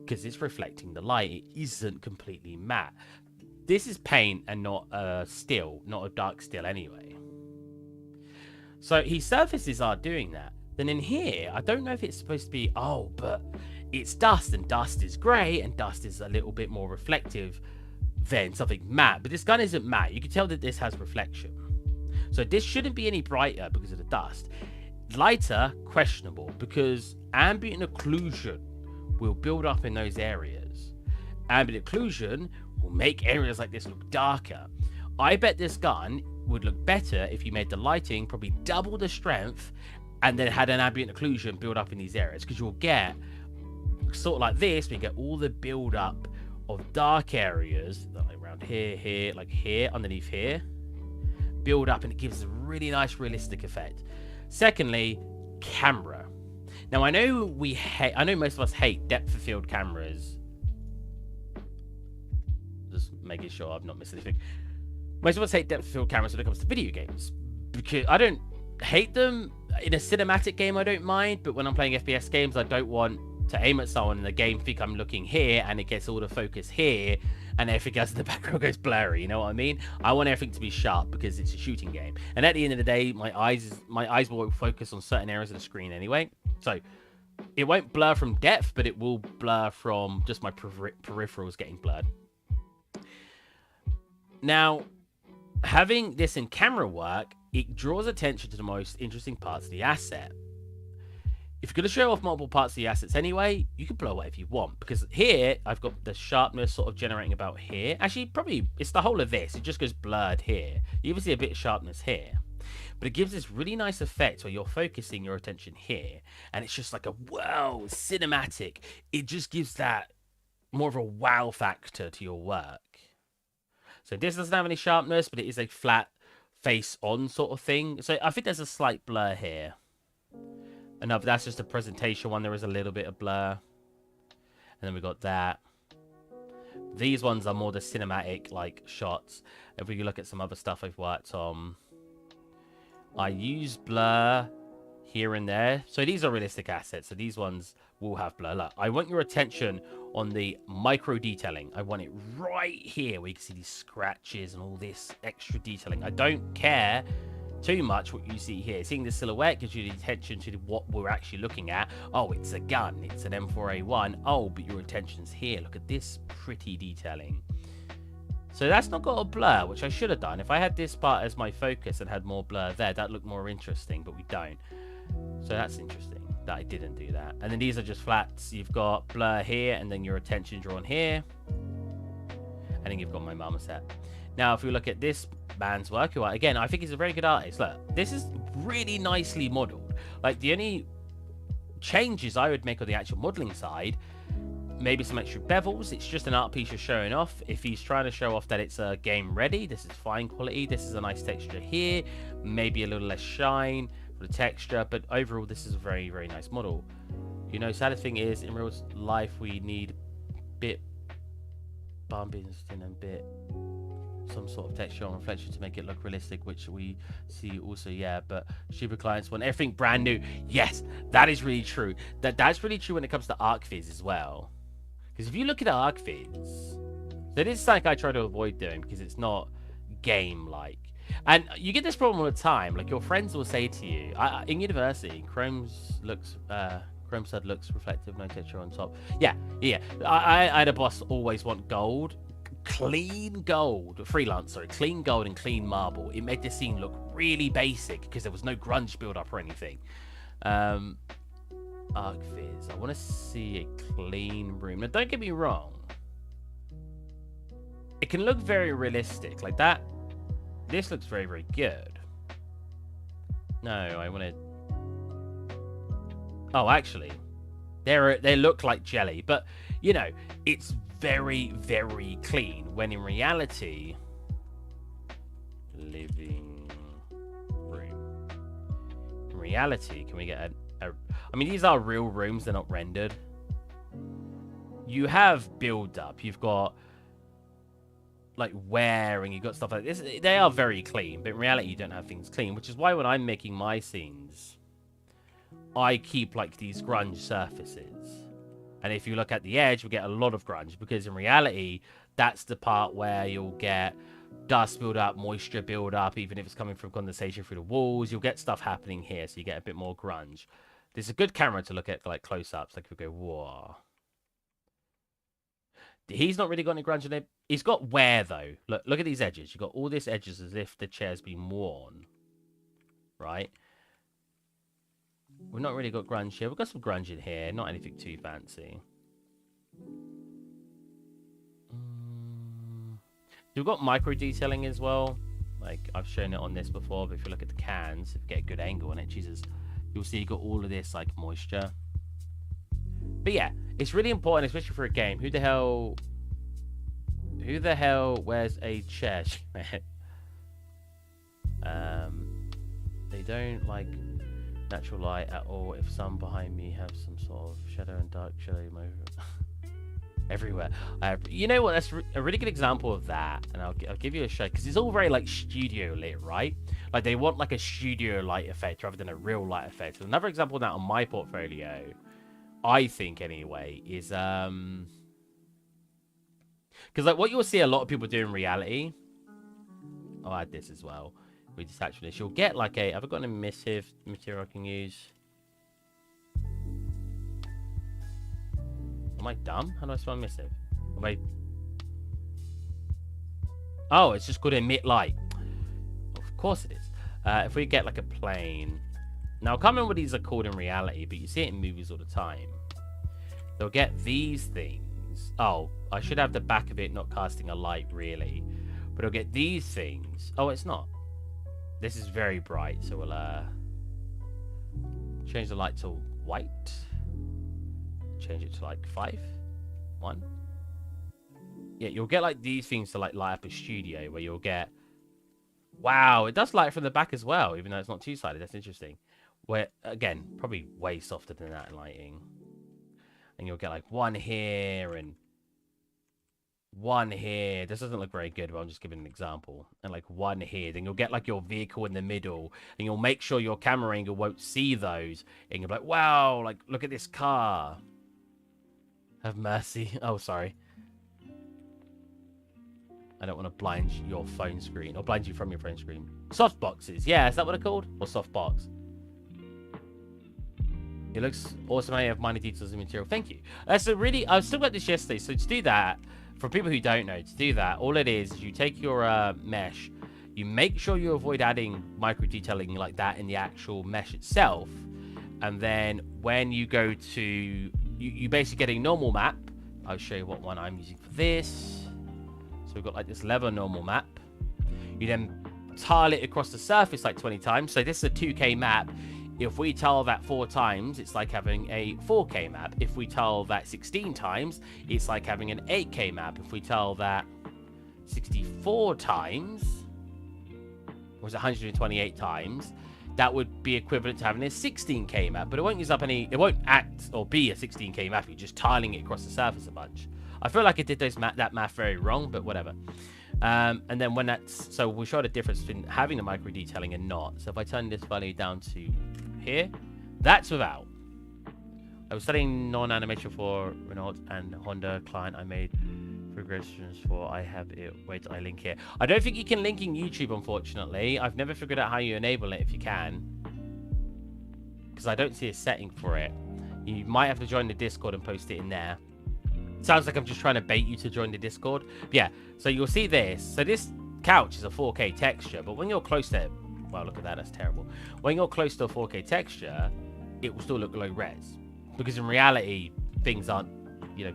because it's reflecting the light. It isn't completely matte. This is paint and not a still, not a dark still anyway. So his surfaces are doing that. Then in here, I don't know if it's supposed to be, oh, but it's dust, and dust is grey, and dust is a little bit more reflective than something matte. But this gun isn't matte. You can tell that this has reflection. So this shouldn't be any brighter because of the dust. Lighter, questionable, because ambient occlusion will build up in those areas. Ambient occlusion will make areas like this look darker. I bet this gun would look better if you made the lighting probably double the strength and then had an ambient occlusion build up in these areas, because you'll get sort of like this, we get all the build up of dark areas like around here, like here, underneath here, build up, and it gives a really nice realistic effect. Secondly, camera. Now I know most of us hate depth of field cameras. Just making sure I've not missed anything. Most of us hate depth of field cameras when it comes to video games, because I don't hate them in a cinematic game. I don't mind, but when I'm playing FPS games, I don't want to aim at someone in the game, think I'm looking here, and it gets all the focus here, and everything else in the background goes blurry. You know what I mean? I want everything to be sharp because it's a shooting game, and at the end of the day, my eyes will focus on certain areas of the screen anyway. So it won't blur from depth, but it will blur from just my peripherals getting blurred. Now, having this in camera work, it draws attention to the most interesting parts of the asset. If you're going to show off multiple parts of the assets anyway, you can blow whatever you want. Because here, I've got the sharpness sort of generating about here. Actually, probably, it's the whole of this. It just goes blurred here. You even see a bit of sharpness here. But it gives this really nice effect where you're focusing your attention here. And it's just like a, wow, cinematic. It just gives that more of a wow factor to your work. So this doesn't have any sharpness, but it is a flat face-on sort of thing. So I think there's a slight blur here. No, but that's just a presentation one. There is a little bit of blur. And then we got that. These ones are more the cinematic, like, shots. If we look at some other stuff I've worked on, I use blur here and there. So these are realistic assets. So these ones will have blur. Look, I want your attention on the micro detailing. I want it right here where you can see these scratches and all this extra detailing. I don't care too much what you see here. Seeing the silhouette gives you the attention to what we're actually looking at. Oh, it's a gun. It's an M4A1. Oh, but your attention's here. Look at this pretty detailing. So that's not got a blur, which I should have done. If I had this part as my focus and had more blur there, that'd look more interesting, but we don't. So that's interesting that I didn't do that. And then these are just flats. You've got blur here, and then your attention drawn here. And then you've got my marmoset. Now, if we look at this man's work, who, again, I think he's a very good artist. Look, this is really nicely modeled. Like, the only changes I would make on the actual modeling side, maybe some extra bevels. It's just an art piece you're showing off. If he's trying to show off that it's a game ready, this is fine quality. This is a nice texture here. Maybe a little less shine for the texture, but overall, this is a very, very nice model. You know, saddest thing is, in real life, we need bit bumping and bit some sort of texture and reflection to make it look realistic, which we see also, yeah. But stupid clients want everything brand new. Yes, that is really true. That's really true when it comes to arc viz as well. Because if you look at arc viz, that is something I try to avoid doing because it's not game-like. And you get this problem all the time. Like, your friends will say to you, in university, Chrome stud looks reflective, no texture on top. Yeah. I had a boss always want gold. Clean gold, clean gold and clean marble. It made the scene look really basic because there was no grunge build up or anything. Arc viz, I want to see a clean room. Now, don't get me wrong, it can look very realistic like that. This looks very, very good. No, I want to. Oh, actually, they look like jelly, but you know, it's very, very clean, when in reality, living room. In reality, can we get I mean, these are real rooms, they're not rendered. you have build up. You've got like wear, and you've got stuff like this. They are very clean, but in reality, you don't have things clean, which is why when I'm making my scenes, I keep like these grunge surfaces. And if you look at the edge, we get a lot of grunge, because in reality, that's the part where you'll get dust build up, moisture build up, even if it's coming from condensation through the walls. You'll get stuff happening here, so you get a bit more grunge. This is a good camera to look at like close-ups. Like if we go, whoa. He's not really got any grunge on it. He's got wear though. Look at these edges. You've got all these edges as if the chair's been worn. Right? We've not really got grunge here. We've got some grunge in here. Not anything too fancy. We've got micro detailing as well. Like I've shown it on this before, but if you look at the cans, if you get a good angle on it, Jesus, you'll see you got all of this like moisture. But yeah, it's really important, especially for a game. Who the hell wears a chair? They don't like natural light at all. If some behind me have some sort of shadow and dark shadow everywhere. You know what? That's a really good example of that, and I'll give you a show, because it's all very like studio lit, right? Like they want like a studio light effect rather than a real light effect. So another example of that on my portfolio, I think anyway, is because like what you'll see a lot of people do in reality. I'll add this as well. We detach from this. You'll get like a. Have I got an emissive material I can use? Am I dumb? How do I spell emissive? Am I... Oh, it's just called emit light. Of course it is. If we get like a plane. Now, I can't remember what these are called in reality, but you see it in movies all the time. They'll get these things. Oh, I should have the back of it not casting a light, really. But it'll get these things. Oh, it's not. This is very bright, so we'll change the light to white. Change it to like 5. 1. Yeah, you'll get like these things to like light up a studio, where you'll get... Wow, it does light from the back as well, even though it's not two-sided. That's interesting. Where, again, probably way softer than that in lighting. And you'll get like one here and one here. This doesn't look very good, but I'm just giving an example. And like one here. Then you'll get like your vehicle in the middle, and you'll make sure your camera angle won't see those. And you'll be like, wow, like look at this car. Have mercy. Oh, sorry. I don't want to blind your phone screen, or blind you from your phone screen. Soft boxes. Yeah, is that what they're called? Or soft box? It looks awesome. I have minor details in material. Thank you. So really, I was talking about this yesterday. So to do that, for people who don't know, to do that, all it is you take your mesh, you make sure you avoid adding micro detailing like that in the actual mesh itself. And then when you go to... You basically get a normal map. I'll show you what one I'm using for this. So we've got like this level normal map. You then tile it across the surface like 20 times. So this is a 2K map. If we tile that 4 times, it's like having a 4K map. If we tile that 16 times, it's like having an 8K map. If we tile that 64 times, or was it 128 times, that would be equivalent to having a 16K map. But it won't use up any... It won't act or be a 16K map. You're just tiling it across the surface a bunch. I feel like it did that math very wrong, but whatever. And then when that's... So we'll show the difference between having the micro detailing and not. So if I turn this value down to here, that's without. I was studying non-animation for Renault and Honda client. I made progressions for. I have it. Wait, I link here. I don't think you can link in YouTube, unfortunately. I've never figured out how you enable it if you can, because I don't see a setting for it. You might have to join the Discord and post it in there. Sounds like I'm just trying to bait you to join the Discord. But yeah, so you'll see this. So this couch is a 4K texture, but when you're close to it, well, look at that, that's terrible. When you're close to a 4K texture, it will still look low res, because in reality, things aren't, you know,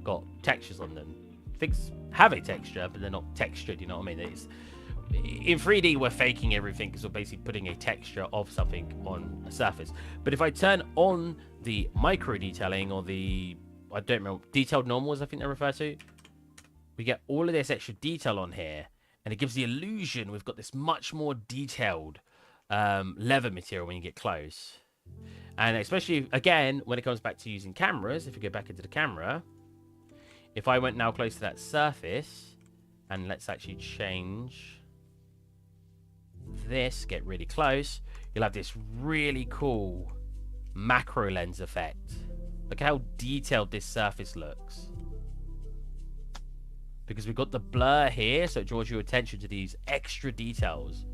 got textures on them. Things have a texture, but they're not textured, you know what I mean? It's, in 3D, we're faking everything because we're basically putting a texture of something on a surface. But if I turn on the micro detailing, or the, I don't remember, detailed normals, I think they refer to, we get all of this extra detail on here, and it gives the illusion we've got this much more detailed leather material when you get close. And especially, again, when it comes back to using cameras, if you go back into the camera, If I went now close to that surface, and let's actually change this, get really close, you'll have this really cool macro lens effect. Look how detailed this surface looks. Because we've got the blur here, so it draws your attention to these extra details.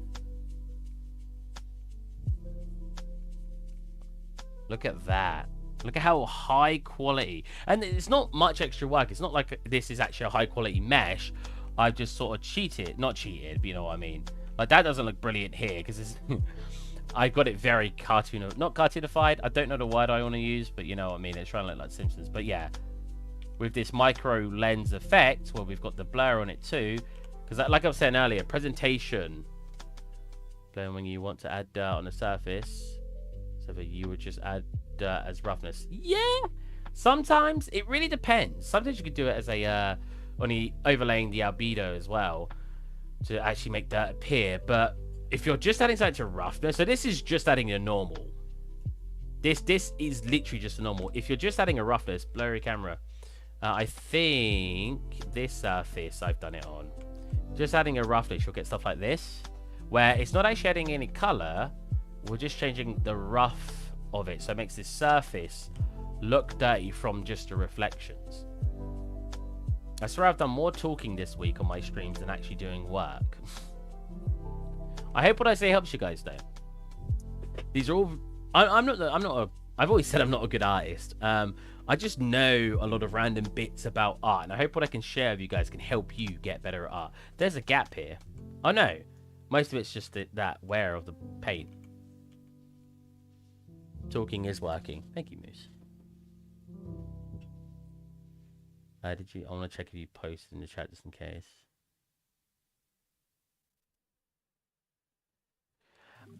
Look at that. Look at how high quality. And it's not much extra work. It's not like this is actually a high quality mesh. I've just sort of cheated. Not cheated, but you know what I mean. Like, that doesn't look brilliant here because it's... I got it very not cartoonified. I don't know the word I want to use, but you know what I mean. It's trying to look like Simpsons. But yeah, with this micro lens effect, where we've got the blur on it too, because like I was saying earlier, presentation. Then when you want to add dirt on the surface, so that you would just add dirt as roughness. Yeah, sometimes it really depends. Sometimes you could do it as a only overlaying the albedo as well to actually make dirt appear, but if you're just adding something to roughness, so this is just adding a normal. This is literally just a normal. If you're just adding a roughness, blurry camera. I think this surface I've done it on. Just adding a roughness, you'll get stuff like this, where it's not actually adding any color. We're just changing the rough of it, so it makes this surface look dirty from just the reflections. I swear I've done more talking this week on my streams than actually doing work. I hope what I say helps you guys, though. These are all... I've always said I'm not a good artist. I just know a lot of random bits about art, and I hope what I can share with you guys can help you get better at art. There's a gap here. Oh, no. Most of it's just that wear of the paint. Talking is working. Thank you, Moose. Did you... I want to check if you posted in the chat just in case.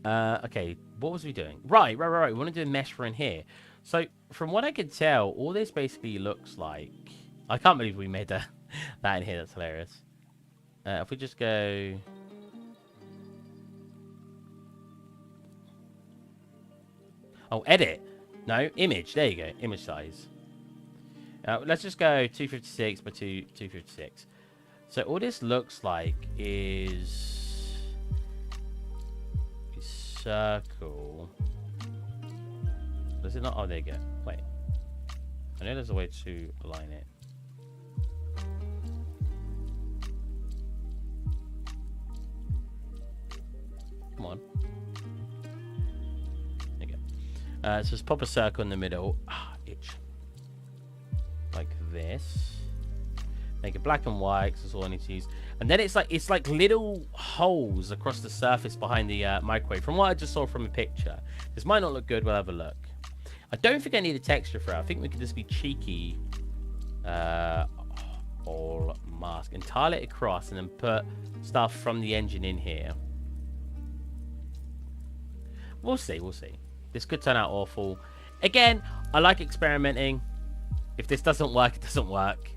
Okay, what was we doing? Right. We want to do a mesh for in here. So, from what I could tell, all this basically looks like... I can't believe we made that in here. That's hilarious. If we just go... Oh, edit. No, image. There you go. Image size. Let's just go 256 by 256. So, all this looks like is... circle. Does it not? Oh, there you go. Wait. I know there's a way to align it. Come on. There you go. So just pop a circle in the middle. Ah, itch. Like this. Make it black and white, because that's all I need to use. And then it's like little holes across the surface behind the microwave. From what I just saw from a picture. This might not look good, we'll have a look. I don't think I need a texture for it. I think we could just be cheeky. All mask. And tile it across and then put stuff from the engine in here. We'll see, we'll see. This could turn out awful. Again, I like experimenting. If this doesn't work, it doesn't work.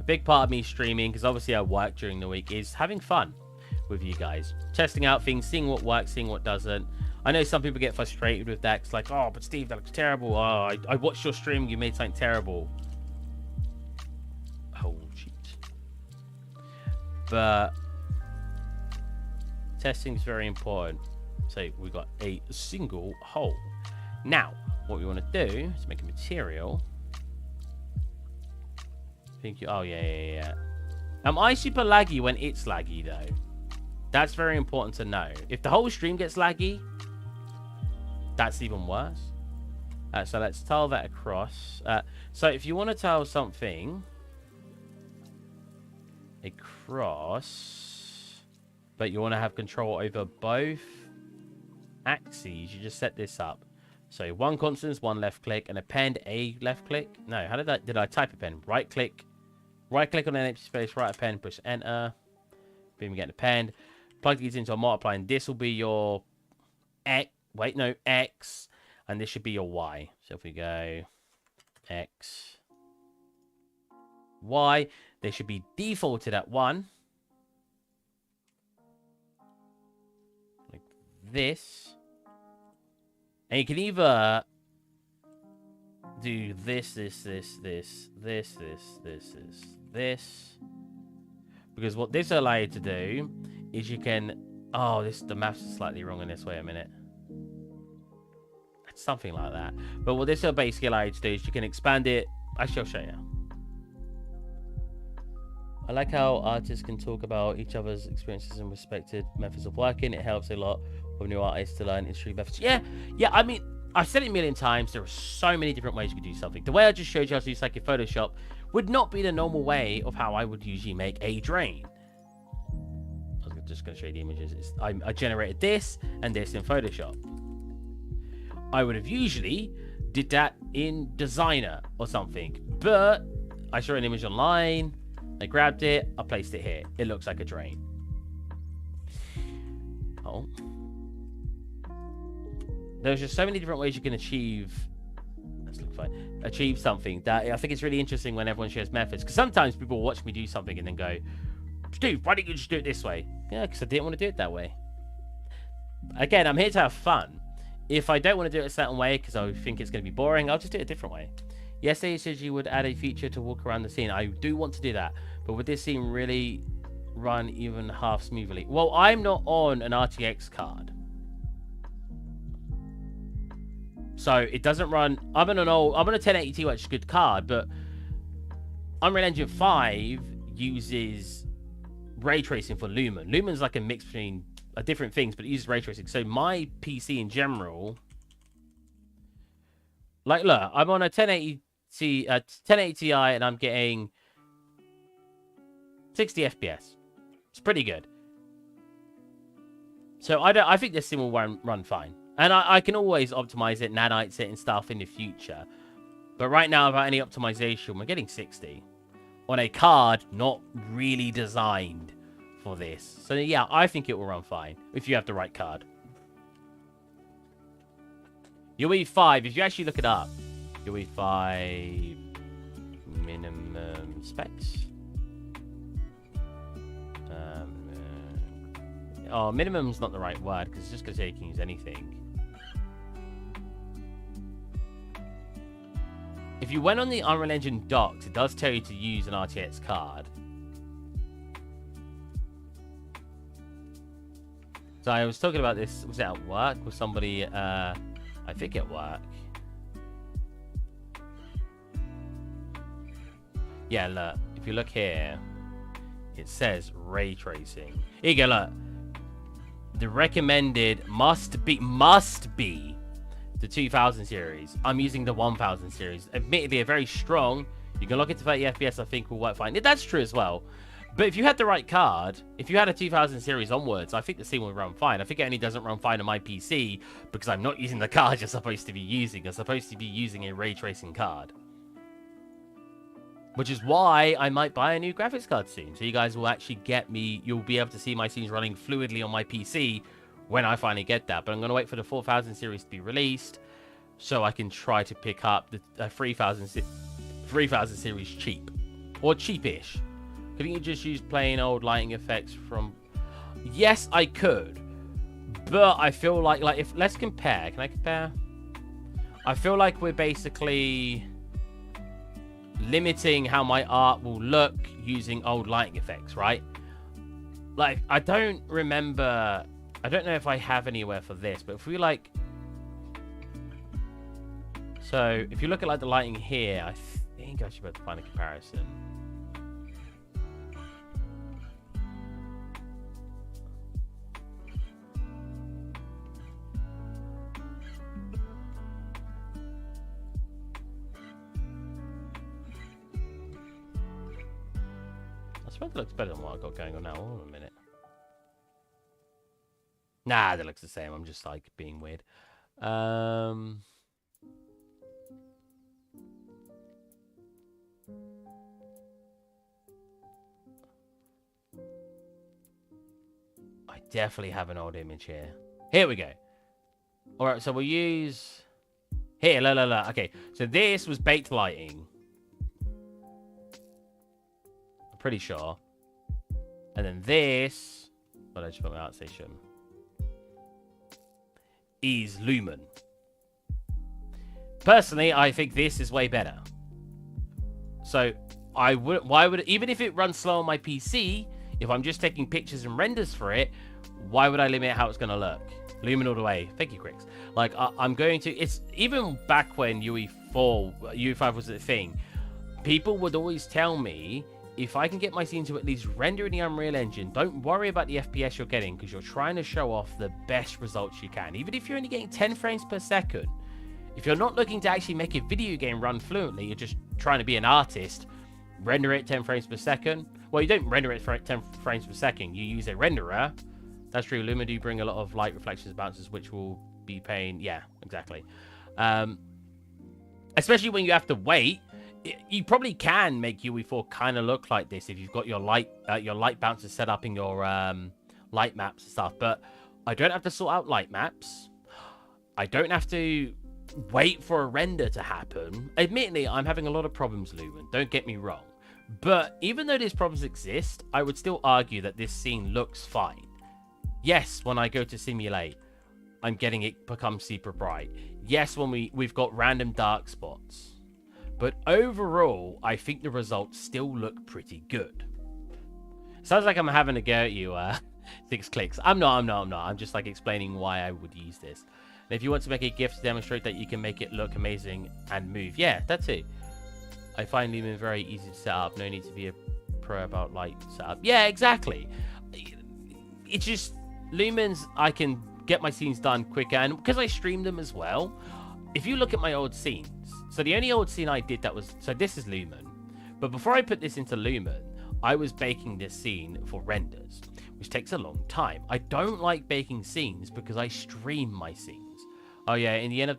Big part of me streaming, because obviously I work during the week, is having fun with you guys, testing out things, seeing what works, seeing what doesn't. I know some people get frustrated with that. It's like, oh, but Steve, that looks terrible. Oh, I watched your stream, you made something terrible. Oh, cheat. But testing is very important. So we've got a single hole. Now, what we want to do is make a material. Think you... Oh, yeah. Am I super laggy when it's laggy, though? That's very important to know. If the whole stream gets laggy, that's even worse. So let's tile that across. So if you want to tile something across, but you want to have control over both axes, you just set this up. So one constant, one left click, and append a left click. No, how did I type append? Right click on an empty space, right append, push enter. Boom, get append. Plug these into a multiply, and this will be your X. Wait, no, X, and this should be your Y. So if we go X, Y, they should be defaulted at 1. Like this. And you can either do this, this. Because what this will allow you to do is you can... Oh, the maths is slightly wrong in this. Wait a minute. It's something like that. But what this will basically allow you to do is you can expand it. Actually, I'll show you. I like how artists can talk about each other's experiences and respected methods of working. It helps a lot for new artists to learn industry methods. Yeah, I mean, I've said it a million times. There are so many different ways you can do something. The way I just showed you how to do Psychic Photoshop would not be the normal way of how I would usually make a drain. I was just going to show you the images. I generated this and this in Photoshop. I would have usually did that in Designer or something. But I saw an image online. I grabbed it. I placed it here. It looks like a drain. Oh. There's just so many different ways you can achieve... Let's look fine. Achieve something that I think it's really interesting when everyone shares methods. Because sometimes people watch me do something and then go, Steve, why didn't you just do it this way? Yeah, because I didn't want to do it that way. Again, I'm here to have fun. If I don't want to do it a certain way because I think it's going to be boring, I'll just do it a different way. Yesterday you said you would add a feature to walk around the scene. I do want to do that. But would this scene really run even half smoothly? Well, I'm not on an RTX card. So it doesn't run... I'm on a 1080 Ti, which is a good card, but Unreal Engine 5 uses ray tracing for Lumen. Lumen's like a mix between different things, but it uses ray tracing. So my PC in general... Like, look, I'm on a 1080 Ti and I'm getting 60 FPS. It's pretty good. So I think this thing will run fine. And I can always optimize it, nanites it and stuff in the future. But right now, without any optimization, we're getting 60. On a card not really designed for this. So yeah, I think it will run fine if you have the right card. UE5, if you actually look it up, UE5 minimum specs. Oh, minimum's not the right word because it's just going to say you can use anything. If you went on the Unreal Engine docs, it does tell you to use an RTX card. So I was talking about this, was it at work with somebody, I think at work. Yeah, look, if you look here, it says ray tracing. Here you go, look. The recommended must be the 2000 series. I'm using the 1000 series. Admittedly, they're very strong. You can lock it to 30 FPS, I think will work fine. That's true as well. But if you had the right card, if you had a 2000 series onwards, I think the scene will run fine. I think it only doesn't run fine on my PC because I'm not using the card you're supposed to be using. You're supposed to be using a ray tracing card. Which is why I might buy a new graphics card soon. So you guys will actually get me, you'll be able to see my scenes running fluidly on my PC when I finally get that. But I'm going to wait for the 4000 series to be released so I can try to pick up the 3000 series cheap. Or cheapish. Couldn't you just use plain old lighting effects from... Yes, I could. But I feel like if... Let's compare. Can I compare? I feel like we're basically... limiting how my art will look using old lighting effects, right? Like, I don't remember... I don't know if I have anywhere for this, but if we, like... So, if you look at, like, the lighting here, I think I should be able to find a comparison. I suppose it looks better than what I've got going on now. Hold on a minute. Nah, that looks the same. I'm just, like, being weird. I definitely have an old image here. Here we go. Alright, so we'll use... Here, la. Okay, so this was baked lighting. I'm pretty sure. And then this... Well, I just put my art station. Is Lumen. Personally, I think this is way better. So why would even if it runs slow on my PC, if I'm just taking pictures and renders for it, why would I limit how it's going to look? Lumen all the way. Thank you, Crix. Like, I'm going to... It's even back when UE5 was a thing, people would always tell me, if I can get my scene to at least render in the Unreal Engine, don't worry about the FPS you're getting, because you're trying to show off the best results you can. Even if you're only getting 10 frames per second, if you're not looking to actually make a video game run fluently, you're just trying to be an artist, render it 10 frames per second. Well, you don't render it for 10 frames per second. You use a renderer. That's true. Luma do bring a lot of light reflections, bounces, which will be pain. Yeah, exactly. Especially when you have to wait. You probably can make UE4 kind of look like this if you've got your light bounces set up in your light maps and stuff. But I don't have to sort out light maps. I don't have to wait for a render to happen. Admittedly, I'm having a lot of problems, Lumen. Don't get me wrong. But even though these problems exist, I would still argue that this scene looks fine. Yes, when I go to simulate, I'm getting it become super bright. Yes, when we've got random dark spots. But overall, I think the results still look pretty good. Sounds like I'm having a go at you, 6 clicks. I'm not. I'm just like explaining why I would use this. And if you want to make a GIF to demonstrate that you can make it look amazing and move, yeah, that's it. I find Lumen very easy to set up. No need to be a pro about light setup. Yeah, exactly. It's just Lumens, I can get my scenes done quicker, and because I stream them as well, if you look at my old scenes, so the only old scene I did that was, so this is Lumen, but before I put this into Lumen, I was baking this scene for renders, which takes a long time. I don't like baking scenes because I stream my scenes. Oh yeah, in the end of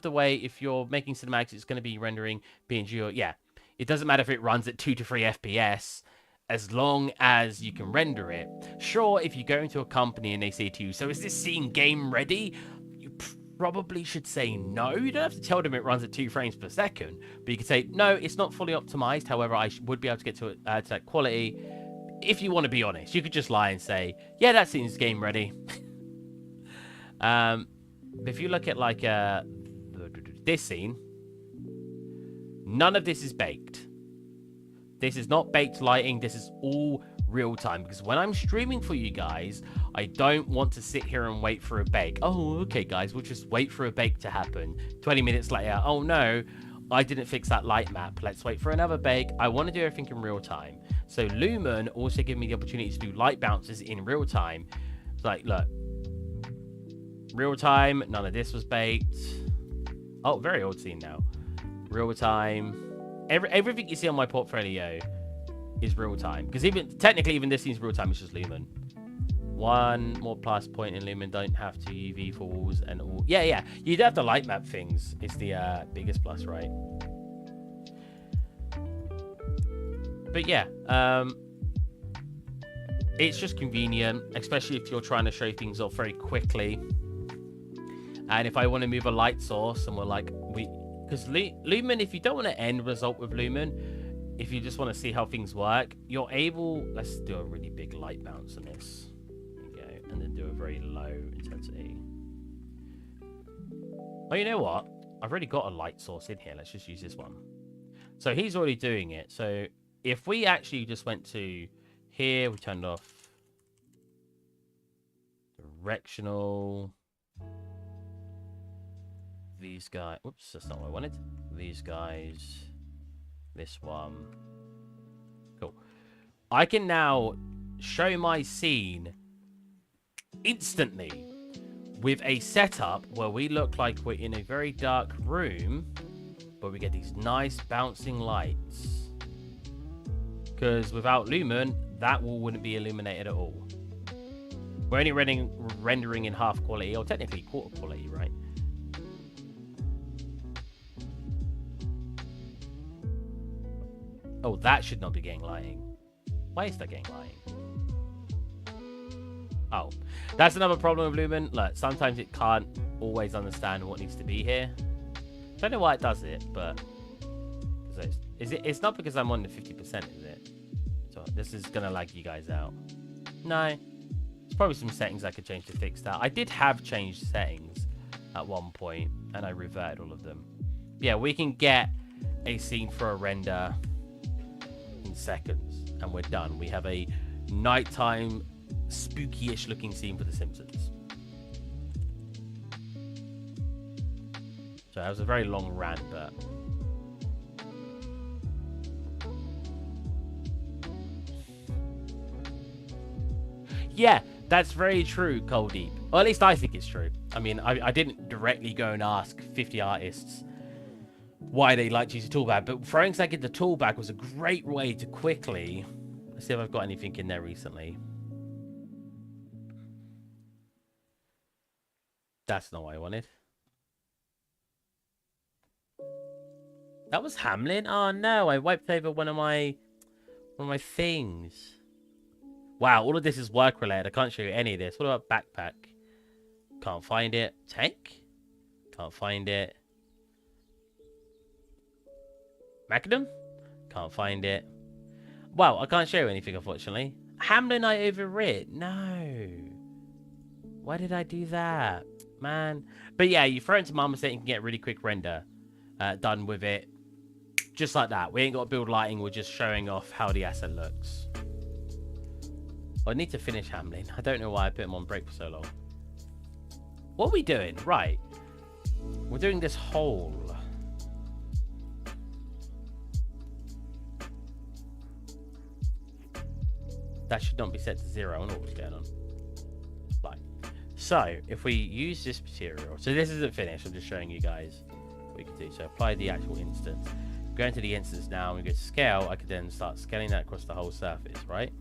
the way, if you're making cinematics, it's going to be rendering PNG, or yeah, it doesn't matter if it runs at 2 to 3 FPS. As long as you can render it. Sure, if you go into a company and they say to you, so is this scene game ready? You probably should say no. You don't have to tell them it runs at 2 frames per second. But you can say, no, it's not fully optimized. However, I would be able to get to that quality. If you want to be honest, you could just lie and say, yeah, that scene's game ready. If you look at like this scene, none of this is baked. This is not baked lighting. This is all real time. Because when I'm streaming for you guys, I don't want to sit here and wait for a bake. Oh, okay, guys, we'll just wait for a bake to happen. 20 minutes later, oh no, I didn't fix that light map. Let's wait for another bake. I want to do everything in real time. So Lumen also gave me the opportunity to do light bounces in real time. It's like, look, real time, none of this was baked. Oh, very old scene now. Real time. Everything you see on my portfolio is real time. Because technically, even this scene's real time. It's just Lumen. One more plus point in Lumen. Don't have to UV for walls and all. Yeah. You don't have to light map things. It's the biggest plus, right? But yeah, it's just convenient, especially if you're trying to show things off very quickly. And if I want to move a light source, and we're like, because Lumen, if you don't want to end result with Lumen, if you just want to see how things work, you're able, let's do a really big light bounce on this. There we go. And then do a very low intensity. Oh, you know what? I've already got a light source in here. Let's just use this one. So he's already doing it. So if we actually just went to here, we turned off directional. These guys, whoops, that's not what I wanted. These guys, this one. Cool. I can now show my scene instantly with a setup where we look like we're in a very dark room, but we get these nice bouncing lights. Because without Lumen, that wall wouldn't be illuminated at all. We're only rendering in half quality, or technically quarter quality, right? Oh, that should not be getting lighting. Why is that getting lighting? Oh, that's another problem with Lumen. Look, sometimes it can't always understand what needs to be here. Don't know why it does it, but it's not because I'm on the 50%, is it? So this is gonna lag you guys out. No, there's probably some settings I could change to fix that. I did have changed settings at one point, and I reverted all of them. Yeah, we can get a scene for a render in seconds, and we're done. We have a nighttime, spooky-ish looking scene for The Simpsons. So that was a very long rant, but... yeah, that's very true, Cold Deep. Or at least I think it's true. I mean, I didn't directly go and ask 50 artists why they like to use a tool bag, but throwing something in the tool bag was a great way to quickly... let's see if I've got anything in there recently. That's not what I wanted. That was Hamlin? Oh no, I wiped over one of my things. Wow, all of this is work related. I can't show you any of this. What about backpack? Can't find it. Tank? Can't find it. Magnum? Can't find it. Well, I can't show you anything, unfortunately. Hamlin, I overwrit. No. Why did I do that? Man. But yeah, you throw it into Marmoset and you can get a really quick render done with it. Just like that. We ain't got to build lighting. We're just showing off how the asset looks. I need to finish Hamlin. I don't know why I put him on break for so long. What are we doing? Right. We're doing this hole. That should not be set to 0. I don't know what's going on. Right. So, if we use this material... so this isn't finished. I'm just showing you guys what we can do. So, apply the actual instance. Go into the instance now and go to scale. I could then start scaling that across the whole surface, right?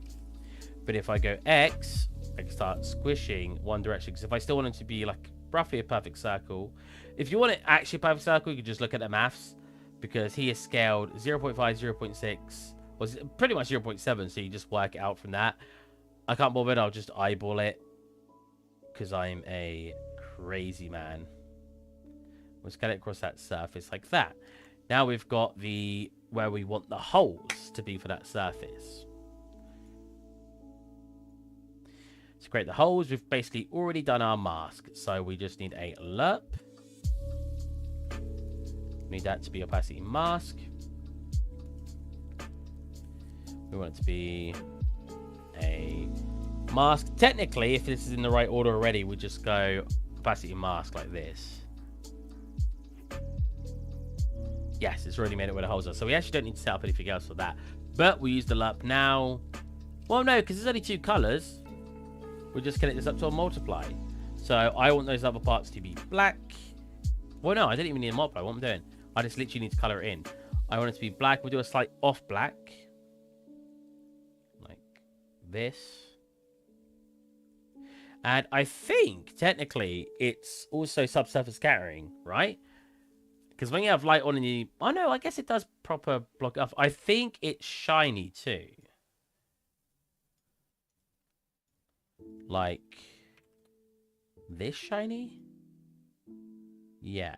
But if I go X, I can start squishing one direction. Because if I still want it to be like roughly a perfect circle, if you want it actually a perfect circle, you can just look at the maths. Because he is scaled 0.5, 0.6, or pretty much 0.7. So you just work it out from that. I can't bother it. I'll just eyeball it. Because I'm a crazy man. We'll scale it across that surface like that. Now we've got the where we want the holes to be for that surface. To create the holes, we've basically already done our mask. So we just need a lerp. We need that to be opacity mask. We want it to be a mask. Technically, if this is in the right order already, we just go opacity mask like this. Yes, it's already made it where the holes are. So we actually don't need to set up anything else for that. But we use the lerp now. Well, no, because there's only 2 colors. We'll just connect this up to a multiply. So I want those other parts to be black. Well, no, I don't even need a multiply. What I'm doing, I just literally need to color it in. I want it to be black. We'll do a slight off black. Like this. And I think, technically, it's also subsurface scattering, right? Because when you have light on and you... oh, no, I guess it does proper block off. I think it's shiny, too. Like... this shiny? Yeah.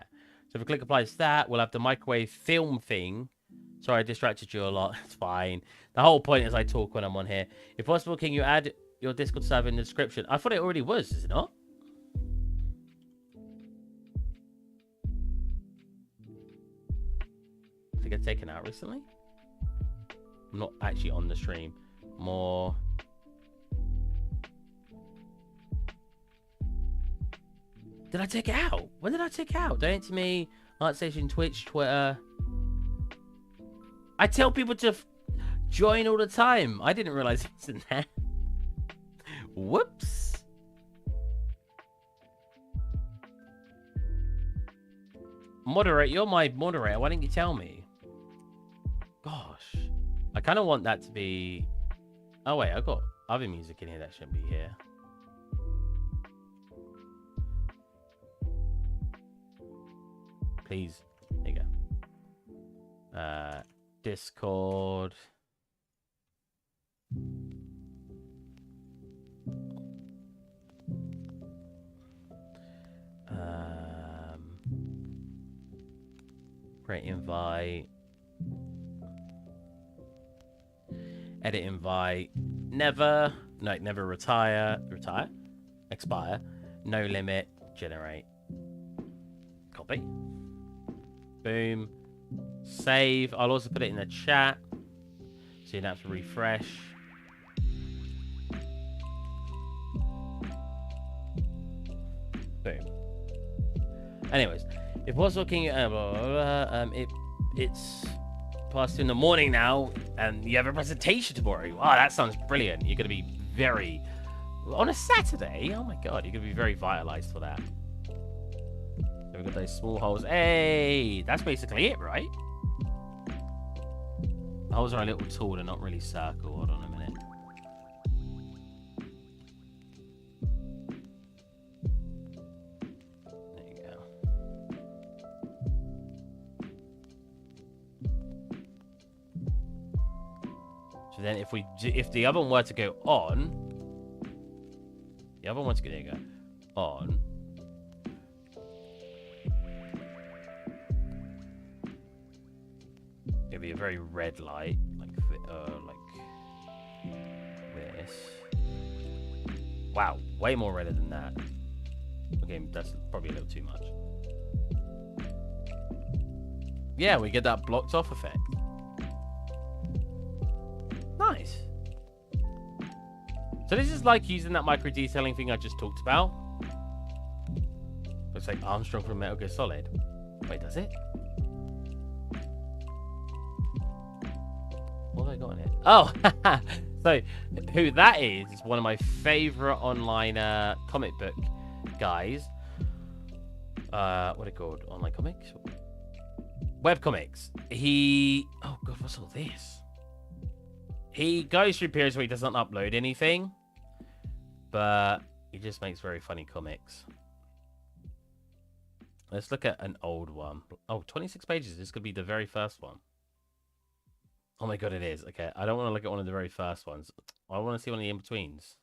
So if we click apply to that, we'll have the microwave film thing. Sorry, I distracted you a lot. It's fine. The whole point is I talk when I'm on here. If possible, can you add your Discord server in the description? I thought it already was, is it not? I think I've taken out recently. I'm not actually on the stream. More... did I take it out? When did I take it out? Donate to me, ArtStation, Twitch, Twitter. I tell people to join all the time. I didn't realize it's in there. Whoops. Moderate, you're my moderator. Why didn't you tell me? Gosh. I kind of want that to be... oh, wait, I've got other music in here that shouldn't be here. Please. There you go. Discord. Create invite. Edit invite. Never. No, never retire. Retire? Expire. No limit. Generate. Copy. Boom. Save. I'll also put it in the chat, so you don't have to refresh. Boom. Anyways, if what's looking at it's past 2 in the morning now, and you have a presentation tomorrow. Wow, that sounds brilliant. You're gonna be very on a Saturday. Oh my god, you're gonna be very vitalized for that. We've got those small holes. Hey, that's basically it, right? The holes are a little tall, they're not really circle. Hold on a minute. There you go. So then if the oven were to go on, the oven were to go on, it'd be a very red light, like this. Wow, way more redder than that. Okay, that's probably a little too much. Yeah, we get that blocked off effect. Nice. So this is like using that micro detailing thing I just talked about. Looks like Armstrong from Metal Gear Solid. Wait, does it? What have I got in it? Oh, so who that is one of my favorite online comic book guys. What are they called? Online comics? Web comics. Oh god, what's all this? He goes through periods where he doesn't upload anything, but he just makes very funny comics. Let's look at an old one. Oh, 26 pages. This could be the very first one. Oh my god, it is. Okay, I don't want to look at one of the very first ones. I want to see one of the in-betweens.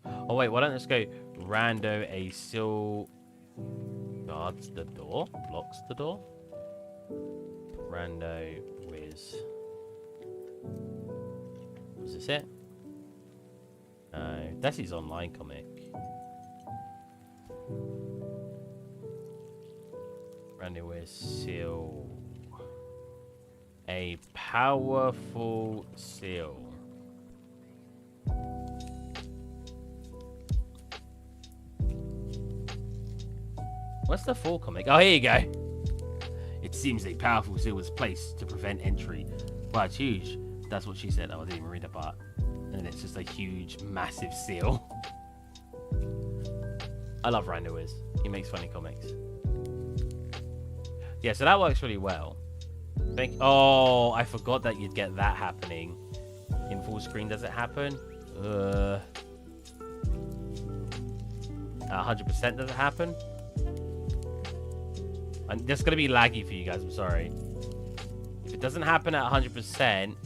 Oh wait, why don't I just go rando a seal guards the door, blocks the door. Rando whiz. Was this it? No, that's his online comic. Rando whiz seal. A powerful seal. What's the full comic? Oh, here you go. It seems a powerful seal was placed to prevent entry. Wow, it's huge. That's what she said. Oh, I didn't even read that part. And it's just a huge, massive seal. I love Rando Wiz. He makes funny comics. Yeah, so that works really well. Oh, I forgot that you'd get that happening. In full screen, does it happen? 100% does it happen? And that's gonna be laggy for you guys, I'm sorry. If it doesn't happen at 100%,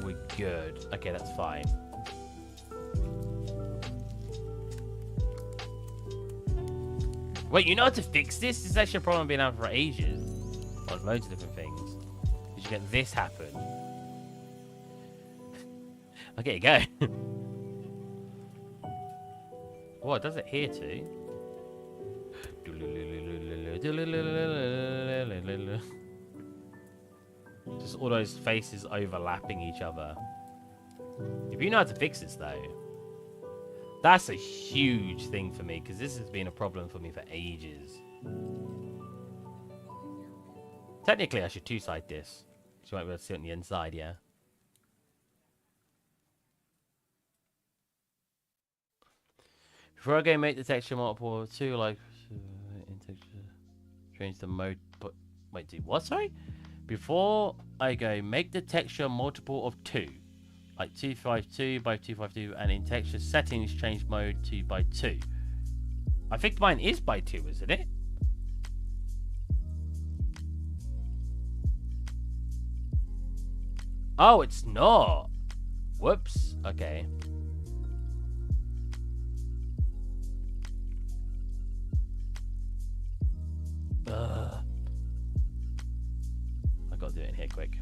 we're good. Okay, that's fine. Wait, you know how to fix this? This is actually a problem I've been having for ages. On loads of different things. Did you get this happen? Okay, go. Oh, it does it here too. Just all those faces overlapping each other. If you know how to fix this though, that's a huge thing for me, because this has been a problem for me for ages. Technically, I should two-side this, so you might be able to see it on the inside, yeah. Before I go make the texture multiple of 2, like in texture, change the mode. But wait, do what? Sorry. Before I go make the texture multiple of 2, like 252 by 252, and in texture settings change mode to by 2. I think mine is by 2, isn't it? Oh, it's not. Whoops. Okay. I gotta do it in here quick.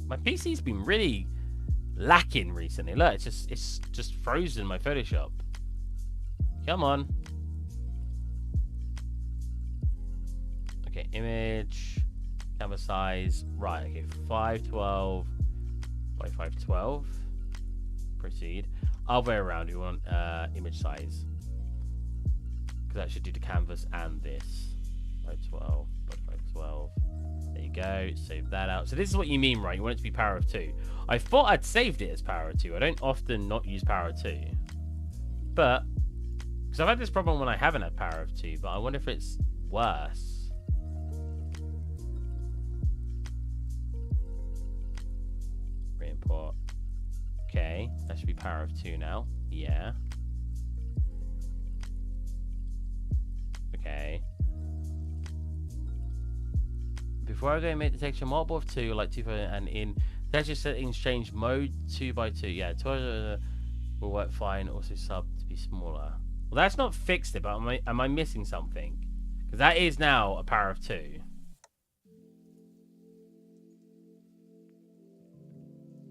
My PC's been really lacking recently. Look, it's just frozen my Photoshop. Come on. Okay, image, canvas size. Right, okay, 512 by 512. Proceed. Other way around, we want image size. Because that should do the canvas and this. 512 by 512. There you go. Save that out. So this is what you mean, right? You want it to be power of 2. I thought I'd saved it as power of 2. I don't often not use power of 2. But, because I've had this problem when I haven't had power of 2, but I wonder if it's worse. Re-import. Okay, that should be power of 2 now. Yeah. Okay. Before I go and make the texture multiple of 2, like 2, and in texture settings change mode 2 by 2. Yeah, 2 will work fine. Also sub to be smaller. Well, that's not fixed it, but am I missing something? Because that is now a power of 2.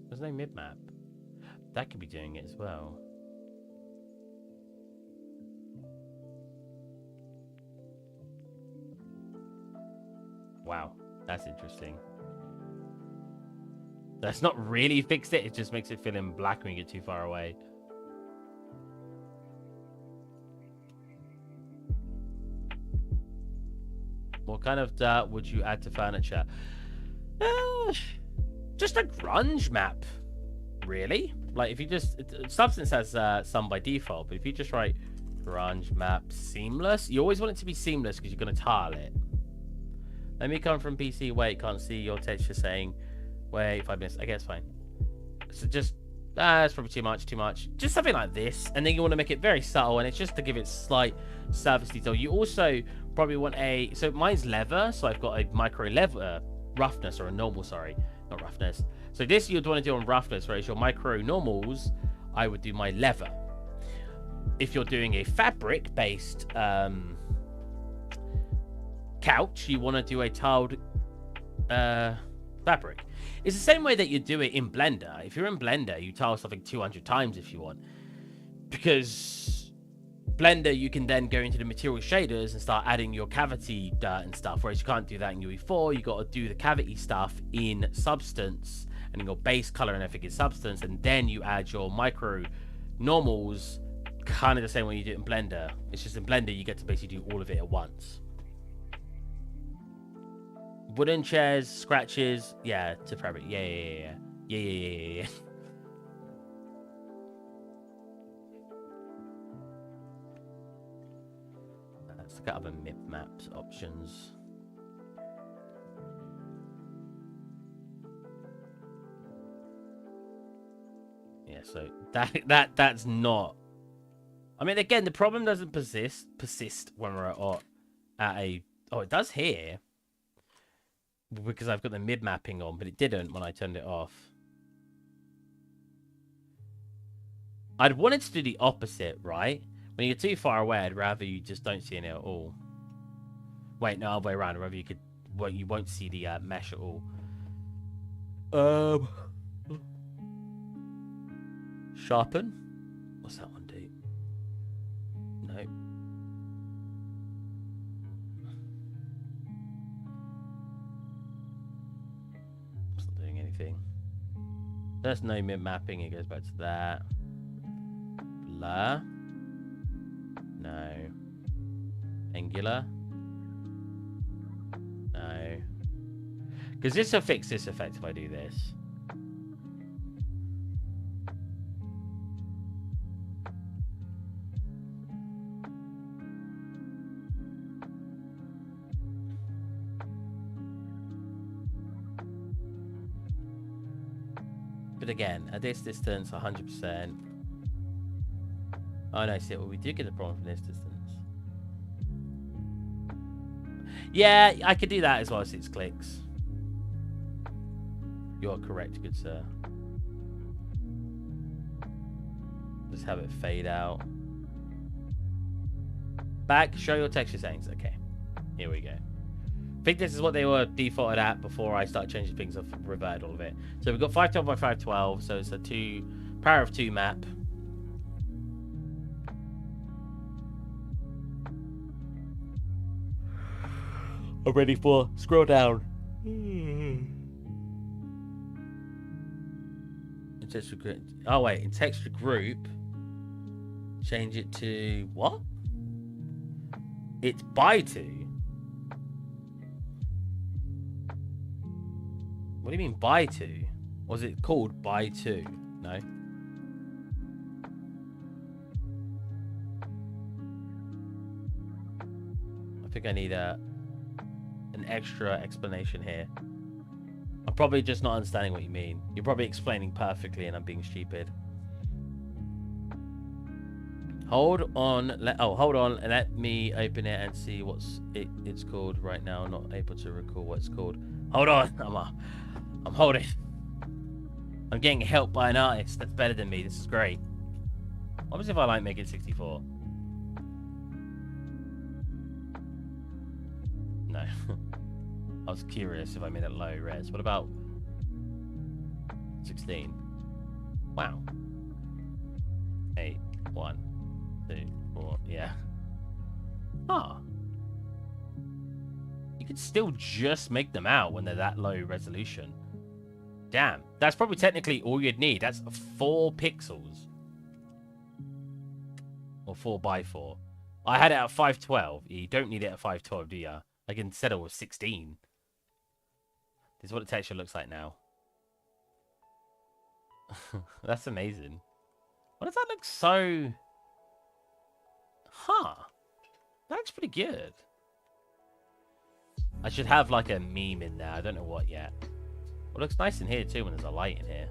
There's no mid map. That could be doing it as well. Wow, that's interesting. That's not really fixed it. It just makes it feel in black when you get too far away. What kind of dirt would you add to furniture? Just a grunge map, really. Like, if you just... Substance has some by default, but if you just write grunge map seamless, you always want it to be seamless because you're going to tile it. Let me come from PC. Wait, can't see your texture saying... Wait, 5 minutes. Okay, it's fine. So just... it's probably too much. Just something like this. And then you want to make it very subtle, and it's just to give it slight surface detail. You also probably want a... So mine's leather, so I've got a micro leather roughness, or a normal, sorry. Not roughness. So this you'd want to do on roughness, whereas your micro normals, I would do my leather. If you're doing a fabric-based couch, you want to do a tiled fabric. It's the same way that you do it in Blender. If you're in Blender, you tile something 200 times if you want. Because Blender, you can then go into the material shaders and start adding your cavity dirt and stuff, whereas you can't do that in UE4. You got to do the cavity stuff in Substance, and in your base color and everything in Substance, and then you add your micro normals kind of the same way you do it in Blender. It's just in Blender, you get to basically do all of it at once. Wooden chairs, scratches, yeah, to fabric. Yeah. Let's look at other mip maps options. Yeah, so that's not. I mean, again, the problem doesn't persist when we're at a. Oh, it does here. Because I've got the mid mapping on, but it didn't when I turned it off. I'd want it to do the opposite, right? When you're too far away, I'd rather you just don't see any at all. Wait, no, other way around. Rather you could, well, you won't see the mesh at all. Sharpen. What's that one do? No. There's no mid mapping. It goes back to that. Blur. No. Angular. No. Because this will fix this effect if I do this. But again, at this distance, 100%. Oh no, see, well, we do get a problem from this distance. Yeah, I could do that as well, 6 clicks. You are correct, good sir. Just have it fade out. Back, show your texture settings. Okay, here we go. I think this is what they were defaulted at before I started changing things. I've reverted all of it. So we've got 512 by 512. So it's a power of 2 map. I'm ready for scroll down. Texture group. Oh wait, in texture group, change it to what? It's by two. What do you mean by two? Was it called by two? No. I think I need an extra explanation here. I'm probably just not understanding what you mean. You're probably explaining perfectly and I'm being stupid. Hold on. Hold on. And let me open it and see what's it's called right now. I'm not able to recall what it's called. Hold on. I'm holding. I'm getting help by an artist that's better than me. This is great. What happens if I like make it 64? No. I was curious if I made it low res. What about 16? Wow. 8, 1, 2, 4. Yeah. Huh. You can still just make them out when they're that low resolution. Damn. That's probably technically all you'd need. That's 4 pixels. Or 4x4. I had it at 512. You don't need it at 512, do you? I can settle with 16. This is what the texture looks like now. That's amazing. Why does that look so... Huh. That looks pretty good. I should have like a meme in there. I don't know what yet. Well, it looks nice in here too when there's a light in here.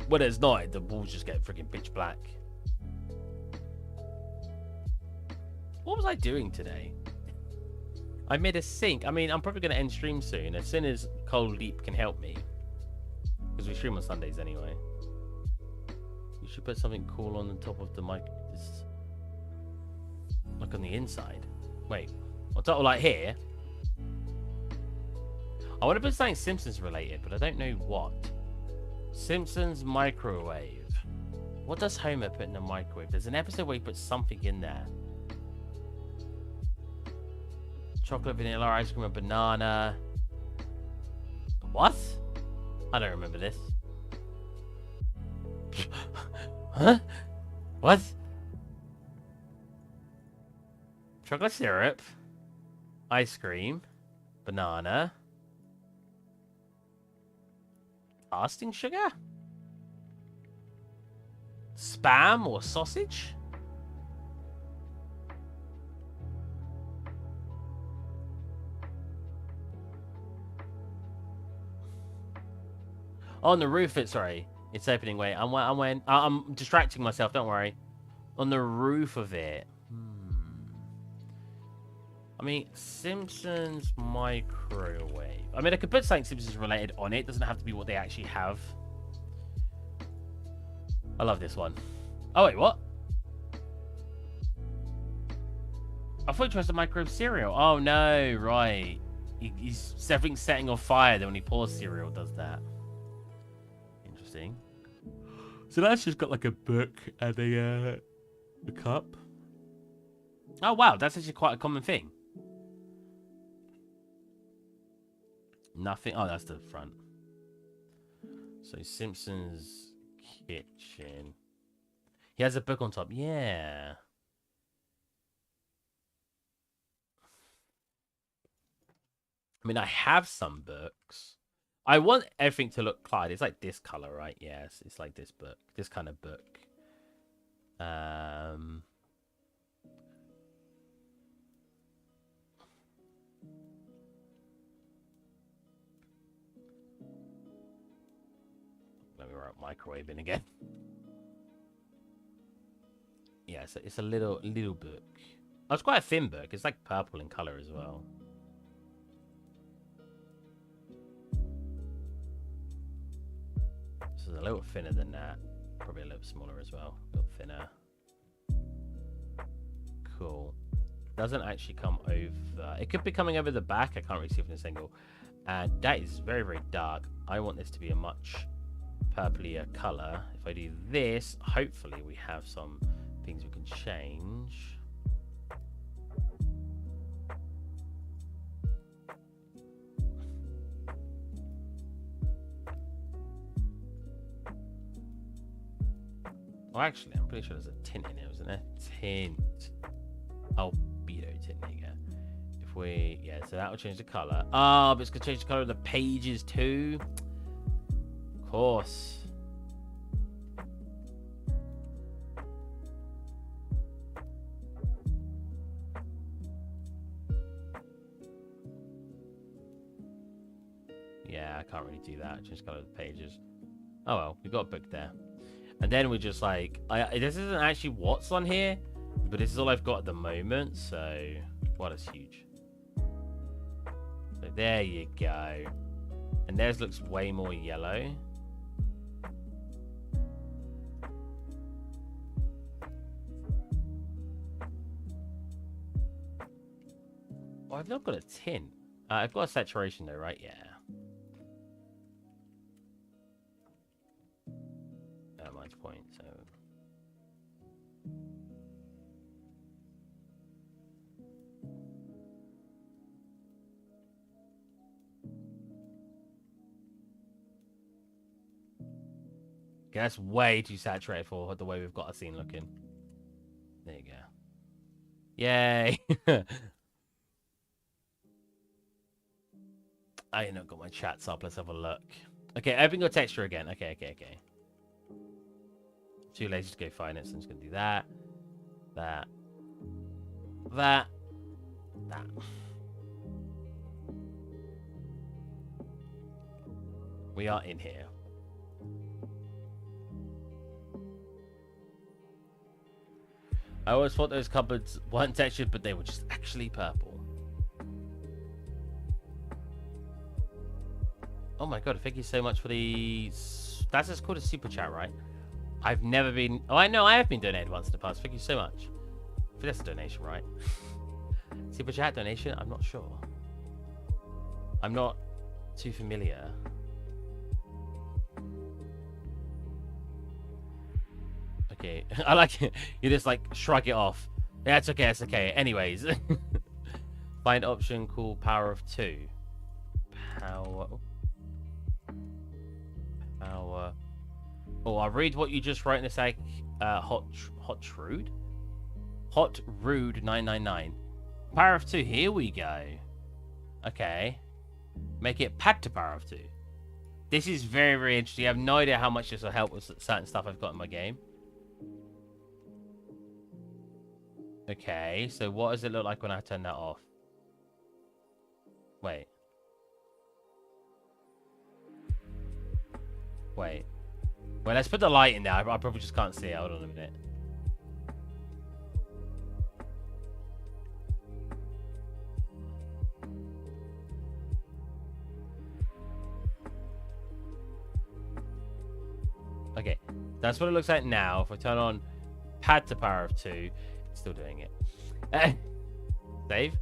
When it's not, the walls just get freaking pitch black. What was I doing today? I made a sink. I mean, I'm probably going to end stream soon. As soon as Cold Leap can help me. Because we stream on Sundays anyway. You should put something cool on the top of the mic. This, like on the inside. Wait. On top, like here. I want to put something Simpsons related, but I don't know what. Simpsons microwave. What does Homer put in the microwave? There's an episode where he puts something in there. Chocolate, vanilla, ice cream, and banana. What? I don't remember this. Huh? What? Chocolate syrup, ice cream, banana, casting sugar, spam or sausage. On the roof, it's opening. Wait, I'm distracting myself. Don't worry. On the roof of it. I mean, Simpsons microwave. I mean, I could put something Simpsons related on it. It doesn't have to be what they actually have. I love this one. Oh wait, what? I thought he tries to microwave cereal. Oh no, right. He's setting on fire. Then when he pours cereal, does that. Interesting. So that's just got like a book and a cup. Oh wow, that's actually quite a common thing. Nothing. Oh, that's the front. So Simpsons kitchen. He has a book on top. Yeah. I mean, I have some books. I want everything to look Clyde. It's like this color, right? Yes, it's like this book. This kind of book. Let me write microwave in again. Yeah, so it's a little book. Oh, it's quite a thin book. It's like purple in color as well. This is a little thinner than that. Probably a little smaller as well. A little thinner. Cool. Doesn't actually come over. It could be coming over the back. I can't really see from this angle. And that is very, very dark. I want this to be a much purplier color. If I do this, hopefully we have some things we can change. Well, actually, I'm pretty sure there's a tint in here, isn't there? Tint. Albedo tint. There you go. If we, yeah, so that will change the color. Oh, but it's gonna change the color of the pages too. Of course. Yeah, I can't really do that. Change the color of the pages. Oh well, we got a book there. And then we're just like, this isn't actually what's on here, but this is all I've got at the moment. So, well, it's huge. So there you go. And theirs looks way more yellow. Oh, I've not got a tint. I've got a saturation though, right? Yeah. Mine's 0.7. Okay, that's way too saturated for the way we've got our scene looking. There you go. Yay! I ain't not got my chats up. Let's have a look. Okay, open your texture again. Okay. Too lazy to go find it, so I'm just gonna do that. That. We are in here. I always thought those cupboards weren't textured, but they were just actually purple. Oh my god, thank you so much for the... That's as called a super chat, right? I've never been... Oh, I know, I have been donated once in the past. Thank you so much. I think that's a donation, right? Super chat donation? I'm not sure. I'm not too familiar. Okay, I like it. You just like shrug it off. Yeah, it's okay, it's okay. Anyways. Find option called power of 2. Power... Oh, I'll read what you just wrote in a sec. Hot Rude 999. Power of 2. Here we go. Okay. Make it pad to power of 2. This is very, very interesting. I have no idea how much this will help with certain stuff I've got in my game. Okay, so what does it look like when I turn that off? Wait. Well, let's put the light in there. I probably just can't see it. Hold on a minute. Okay, that's what it looks like now. If I turn on pad to power of 2, it's still doing it. Save.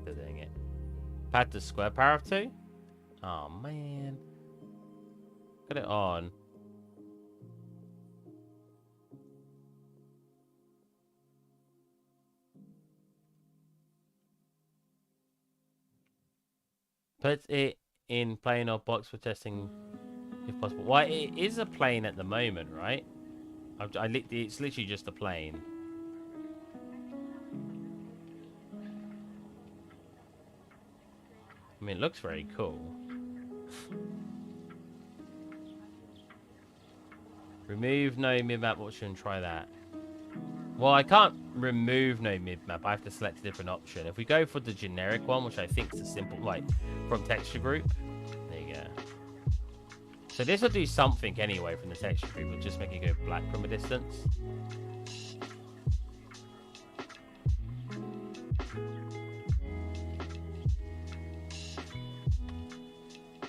Still doing it. Pad to square power of 2. Oh, man. Put it on. Put it in plane or box for testing if possible. Well, it is a plane at the moment, right? It's literally just a plane. I mean, it looks very cool. Remove no mid-map option, try that. Well, I can't remove no mid-map. I have to select a different option. If we go for the generic one, which I think is a simple, like, from texture group. There you go. So this will do something anyway from the texture group. It'll just make it go black from a distance.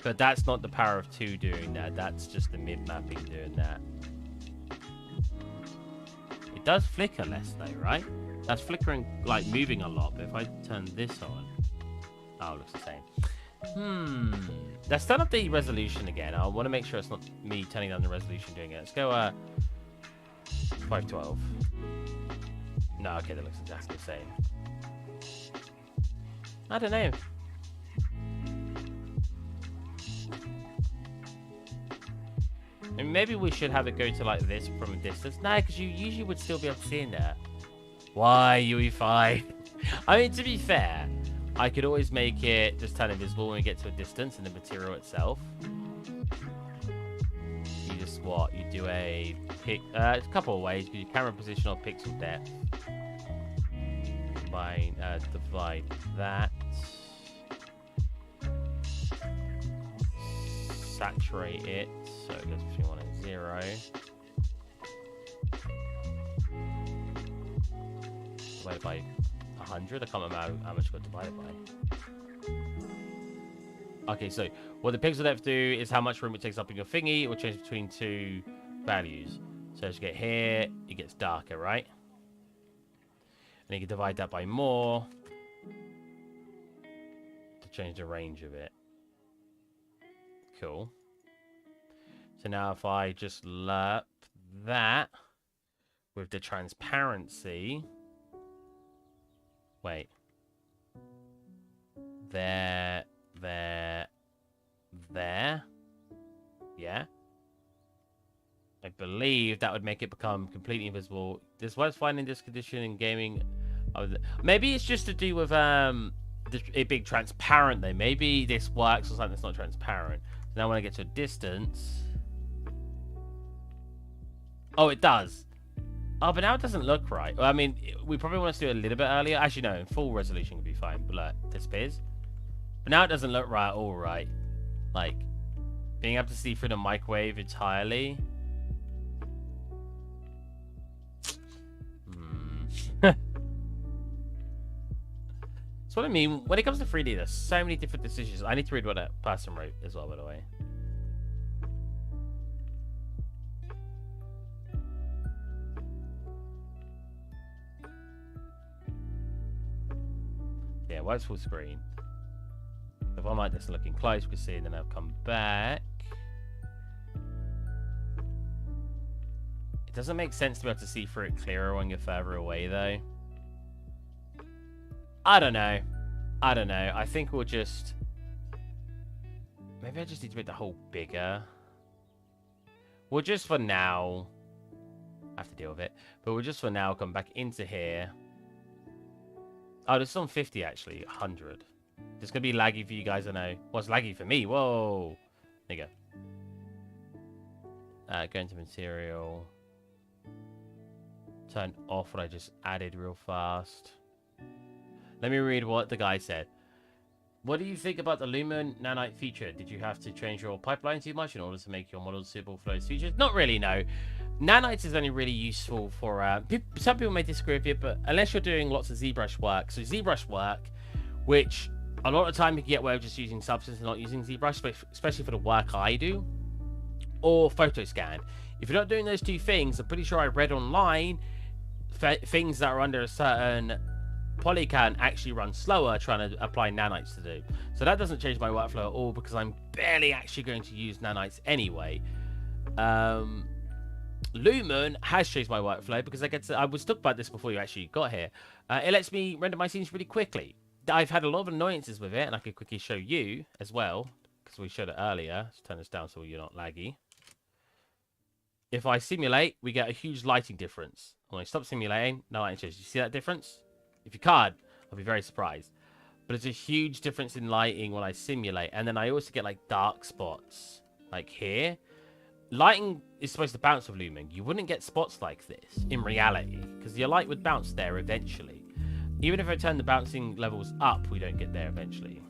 But that's not the power of 2 doing that. That's just the mid-mapping doing that. It does flicker less though, right? That's flickering, like, moving a lot. But if I turn this on... Oh, it looks the same. Let's turn up the resolution again. I want to make sure it's not me turning down the resolution doing it. Let's go 512. No, okay, that looks exactly the same. I don't know. And maybe we should have it go to like this from a distance. No, because you usually would still be able to see in there. Why, UE5? I mean, to be fair, I could always make it just turn invisible when we get to a distance in the material itself. You just what? You do a pick. A couple of ways. You do camera position or pixel depth. Divide that. Saturate it so it goes between 1 and 0. Divided by 100. I can't remember how much got divided by. Okay, so what the pixel depth do is how much room it takes up in your thingy. It will change between two values. So as you get here, it gets darker, right? And you can divide that by more to change the range of it. Cool. So now if I just lerp that with the transparency. Wait. There. Yeah. I believe that would make it become completely invisible. This was fine in this condition in gaming. Maybe it's just to do with it being transparent though. Maybe this works or something that's not transparent. So now when I get to a distance. Oh, it does. Oh, but now it doesn't look right. Well, I mean, we probably want to do it a little bit earlier. Actually, no, in full resolution would be fine. But look, it disappears. But now it doesn't look right at all, right? Like, being able to see through the microwave entirely. That's what I mean. When it comes to 3D, there's so many different decisions. I need to read what that person wrote as well, by the way. Yeah, works full screen. If I'm like this looking close, we can see, and then I'll come back. It doesn't make sense to be able to see through it clearer when you're further away, though. I don't know. I think we'll just... Maybe I just need to make the hole bigger. We'll just for now... I have to deal with it. But we'll just for now come back into here. Oh, this is on 50, actually. 100. It's going to be laggy for you guys, I know. Well, it's laggy for me. Whoa. There you go. Go into material. Turn off what I just added real fast. Let me read what the guy said. What do you think about the Lumen nanite feature? Did you have to change your pipeline too much in order to make your models suitable for those features? Not really, no. Nanites is only really useful for... some people may disagree with it, but unless you're doing lots of ZBrush work. So ZBrush work, which a lot of the time you can get away with just using Substance and not using ZBrush, especially for the work I do. Or Photoscan. If you're not doing those two things, I'm pretty sure I read online things that are under a certain polycan actually run slower trying to apply nanites to do. So that doesn't change my workflow at all because I'm barely actually going to use nanites anyway. Lumen has changed my workflow because I was talking about this before you actually got here. It lets me render my scenes really quickly. I've had a lot of annoyances with it, and I could quickly show you as well because we showed it earlier. Let's turn this down so you're not laggy. If I simulate, we get a huge lighting difference. When I stop simulating, no lighting changes. You see that difference? If you can't, I'll be very surprised. But it's a huge difference in lighting when I simulate. And then I also get like dark spots. Like here. Lighting is supposed to bounce with Lumen. You wouldn't get spots like this in reality. Because your light would bounce there eventually. Even if I turn the bouncing levels up, we don't get there eventually.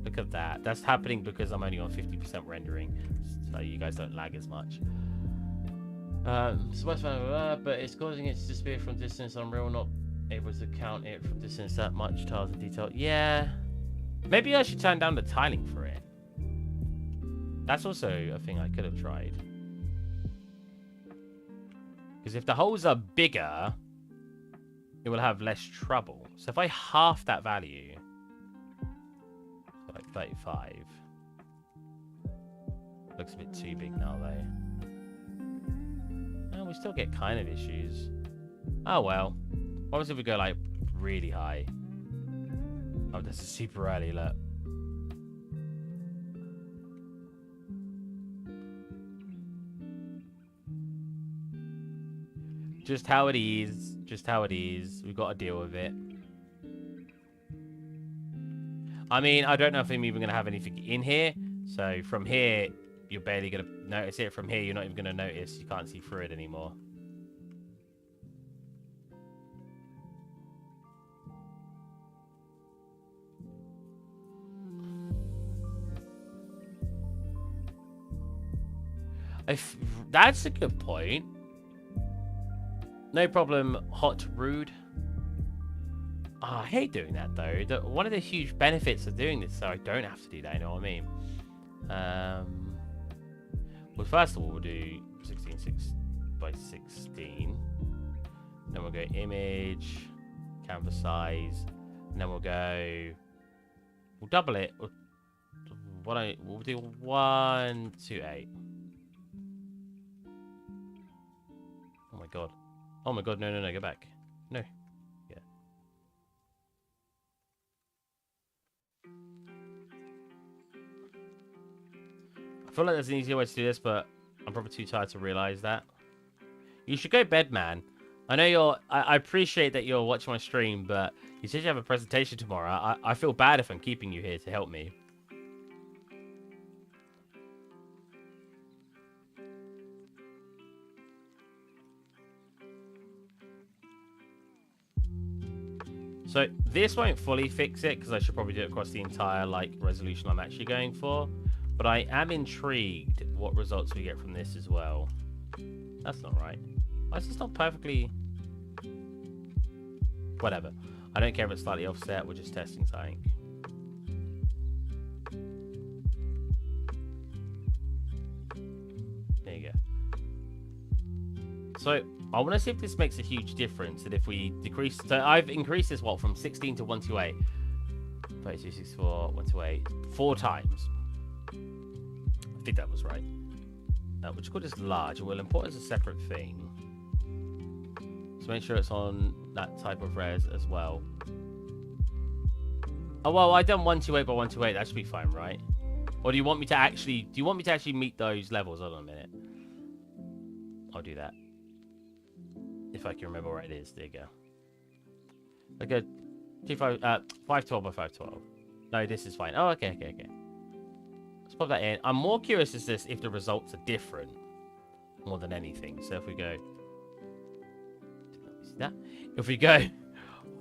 Look at that. That's happening because I'm only on 50% rendering. So you guys don't lag as much. But it's causing it to disappear from distance. I'm real not able to count it from distance that much. Tiles and detail. Yeah. Maybe I should turn down the tiling for it. That's also a thing I could have tried. Because if the holes are bigger, it will have less trouble. So if I half that value, so like 35. Looks a bit too big now though. Oh, we still get kind of issues. Oh well. What if we go like really high? Oh, this is super early, look. Just how it is. Just how it is. We've got to deal with it. I mean, I don't know if I'm even going to have anything in here. So from here, you're barely going to notice it. From here, you're not even going to notice. You can't see through it anymore. That's a good point. No problem, hot rude. Oh, I hate doing that though. One of the huge benefits of doing this, so I don't have to do that. You know what I mean? Well, first of all, we'll do 16 by 16. Then we'll go image, canvas size, and then we'll double it. We'll do 128. Oh my god. Oh my god, no, go back. No. Yeah. I feel like there's an easier way to do this, but I'm probably too tired to realize that. You should go bed, man. I know I appreciate that you're watching my stream, but you said you have a presentation tomorrow. I feel bad if I'm keeping you here to help me. So this won't fully fix it because I should probably do it across the entire resolution I'm actually going for. But I am intrigued what results we get from this as well. That's not right. Why is this not perfectly... Whatever. I don't care if it's slightly offset. We're just testing something. There you go. So I want to see if this makes a huge difference. That if we decrease... So I've increased this, from 16 to 128. 32, 64, 128. 4 times. I think that was right. Which is called as large. And we'll import as a separate thing. So make sure it's on that type of res as well. Oh, well, I done 128 by 128. That should be fine, right? Or do you want me to actually... Do you want me to actually meet those levels? Hold on a minute. I'll do that. If I can remember where it is. There you go. Okay. 512 by 512. No, this is fine. Oh, okay. Let's pop that in. I'm more curious as this if the results are different more than anything. So if we go... See that? If we go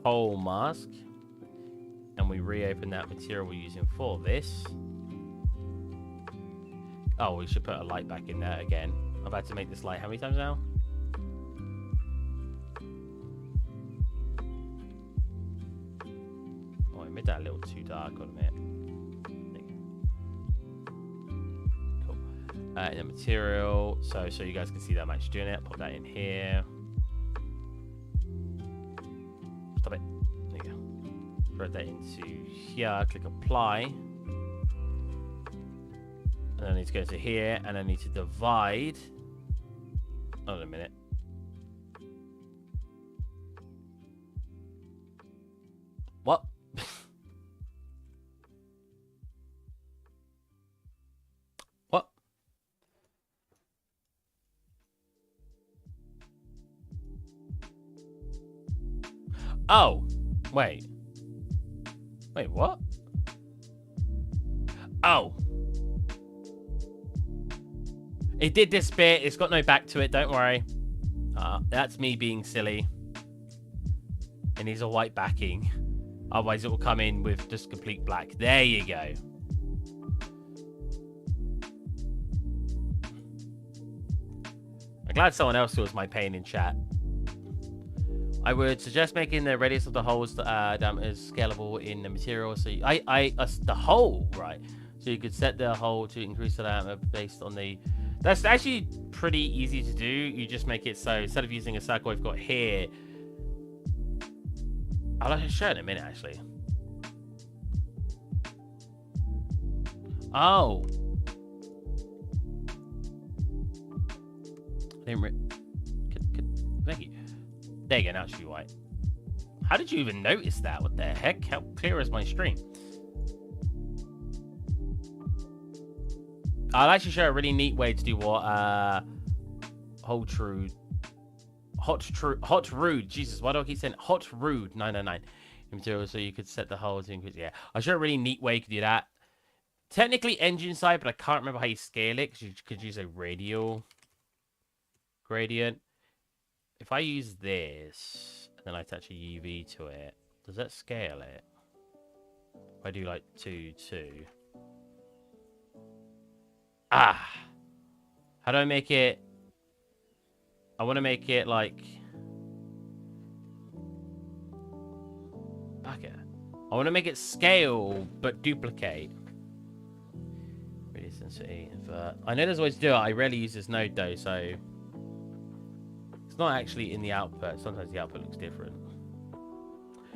whole mask and we reopen that material we're using for this... Oh, we should put a light back in there again. I've had to make this light how many times now? Oh, I made that a little too dark on a minute. Cool. And the material. So you guys can see that I'm actually doing it. Pop that in here. Stop it. There you go. Throw that into here. Click apply. And I need to go to here, and I need to divide. Hold on a minute. What? What? Oh, wait. Wait, what? Oh. It did this bit. It's got no back to it. Don't worry. That's me being silly. It needs a white backing. Otherwise, it will come in with just complete black. There you go. I'm glad someone else feels my pain in chat. I would suggest making the radius of the holes diameter scalable in the material. So the hole, right? So you could set the hole to increase the diameter based on the... That's actually pretty easy to do. You just make it so instead of using a circle we've got here, I'll show it in a minute actually. Oh. Thank you. There you go, now it should be white. How did you even notice that? What the heck? How clear is my stream? I'll actually show a really neat way to do what whole hot rude. Jesus, why do I keep saying hot rude? 999 material, so you could set the hull to increase. Yeah, I showed a really neat way you could do that. Technically engine side, but I can't remember how you scale it because you could use a radial gradient. If I use this and then I attach a UV to it, does that scale it? If I do like 2, 2. Ah! How do I make it? I want to make it like... Okay. I want to make it scale, but duplicate. Radius density, invert. I know there's ways to do it. I rarely use this node though, so... It's not actually in the output. Sometimes the output looks different.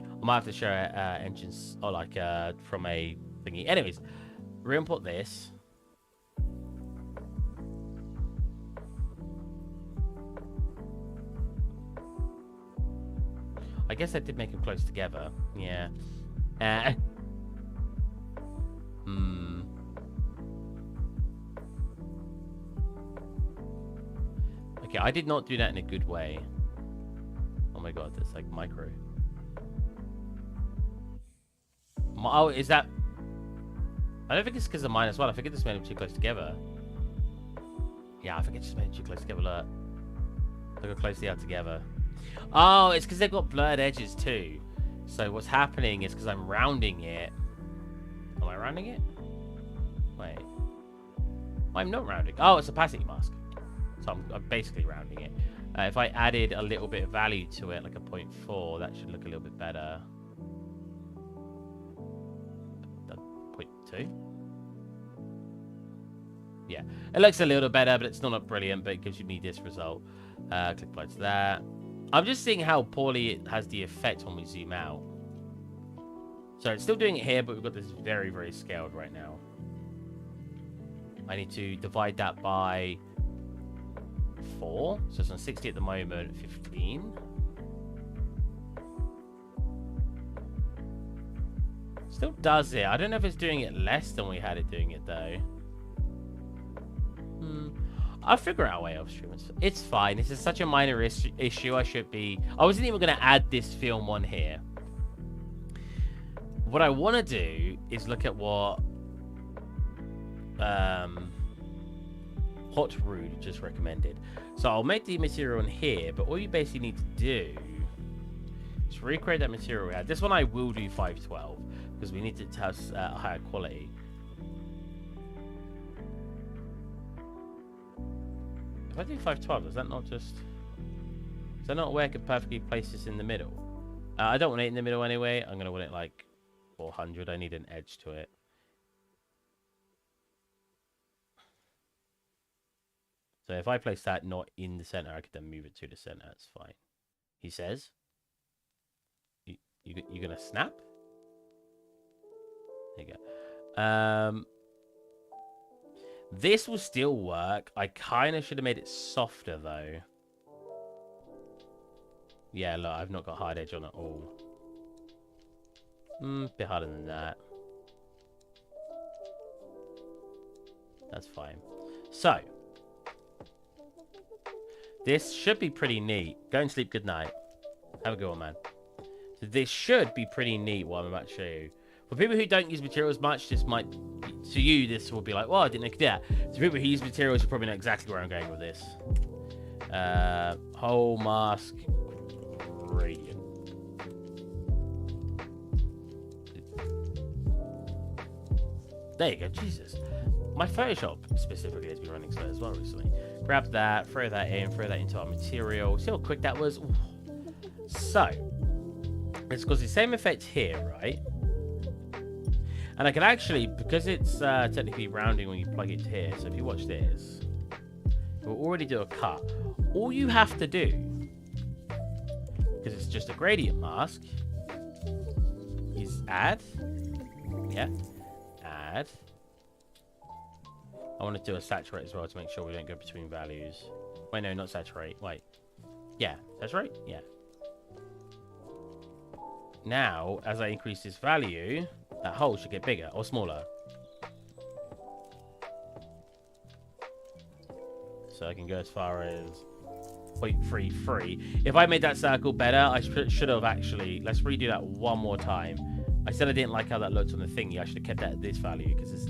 I might have to show engines, or like from a thingy. Anyways, re-import this. I guess I did make them close together. Yeah. Okay, I did not do that in a good way. Oh my god, that's like micro. Oh, is that... I don't think it's because of mine as well. I think it just made them too close together. Yeah, I think it just made them too close together. Look. Look how close they are together. Oh, it's because they've got blurred edges too. So what's happening is because I'm rounding it. Am I rounding it? Wait. I'm not rounding. Oh, it's a opacity mask. So I'm basically rounding it. If I added a little bit of value to it, like a 0.4, that should look a little bit better. 0.2? Yeah. It looks a little better, but it's not brilliant, but it gives me this result. Click apply to that. I'm just seeing how poorly it has the effect when we zoom out. So it's still doing it here, but we've got this very, very scaled right now. I need to divide that by 4. So it's on 60 at the moment, 15. Still does it. I don't know if it's doing it less than we had it doing it, though. I'll figure out a way of streaming. It's fine. This is such a minor issue. I wasn't even going to add this film on here. What I want to do is look at what Hot Rude just recommended. So I'll make the material in here, but all you basically need to do is recreate that material we had. This one I will do 512 because we need to have a higher quality. If I do 512, does that not just... Is that not where I could perfectly place this in the middle? I don't want it in the middle anyway. I'm going to want it like 400. I need an edge to it. So if I place that not in the center, I could then move it to the center. That's fine. He says. You're going to snap? There you go. This will still work. I kind of should have made it softer, though. Yeah, look, I've not got hard edge on it all. Bit harder than that. That's fine. So. This should be pretty neat. Go and sleep good night. Have a good one, man. So this should be pretty neat, what I'm about to show you. For people who don't use materials much, this might... To you, this will be like, well, I didn't know that. To people who use materials, you probably know exactly where I'm going with this. Whole mask gradient. There you go, Jesus. My Photoshop specifically has been running slow as well recently. Grab that, throw that into our material. See how quick that was? Ooh. So, it's got the same effect here, right? And I can actually, because it's technically rounding when you plug it here, so if you watch this, we'll already do a cut. All you have to do, because it's just a gradient mask, is add. Yeah. Add. I want to do a saturate as well to make sure we don't go between values. Wait, no, not saturate. Wait. Yeah, saturate? Yeah. Now, as I increase this value, that hole should get bigger or smaller. So I can go as far as 0.33. If I made that circle better, I should have actually... Let's redo that one more time. I said I didn't like how that looked on the thingy. I should have kept that at this value because this is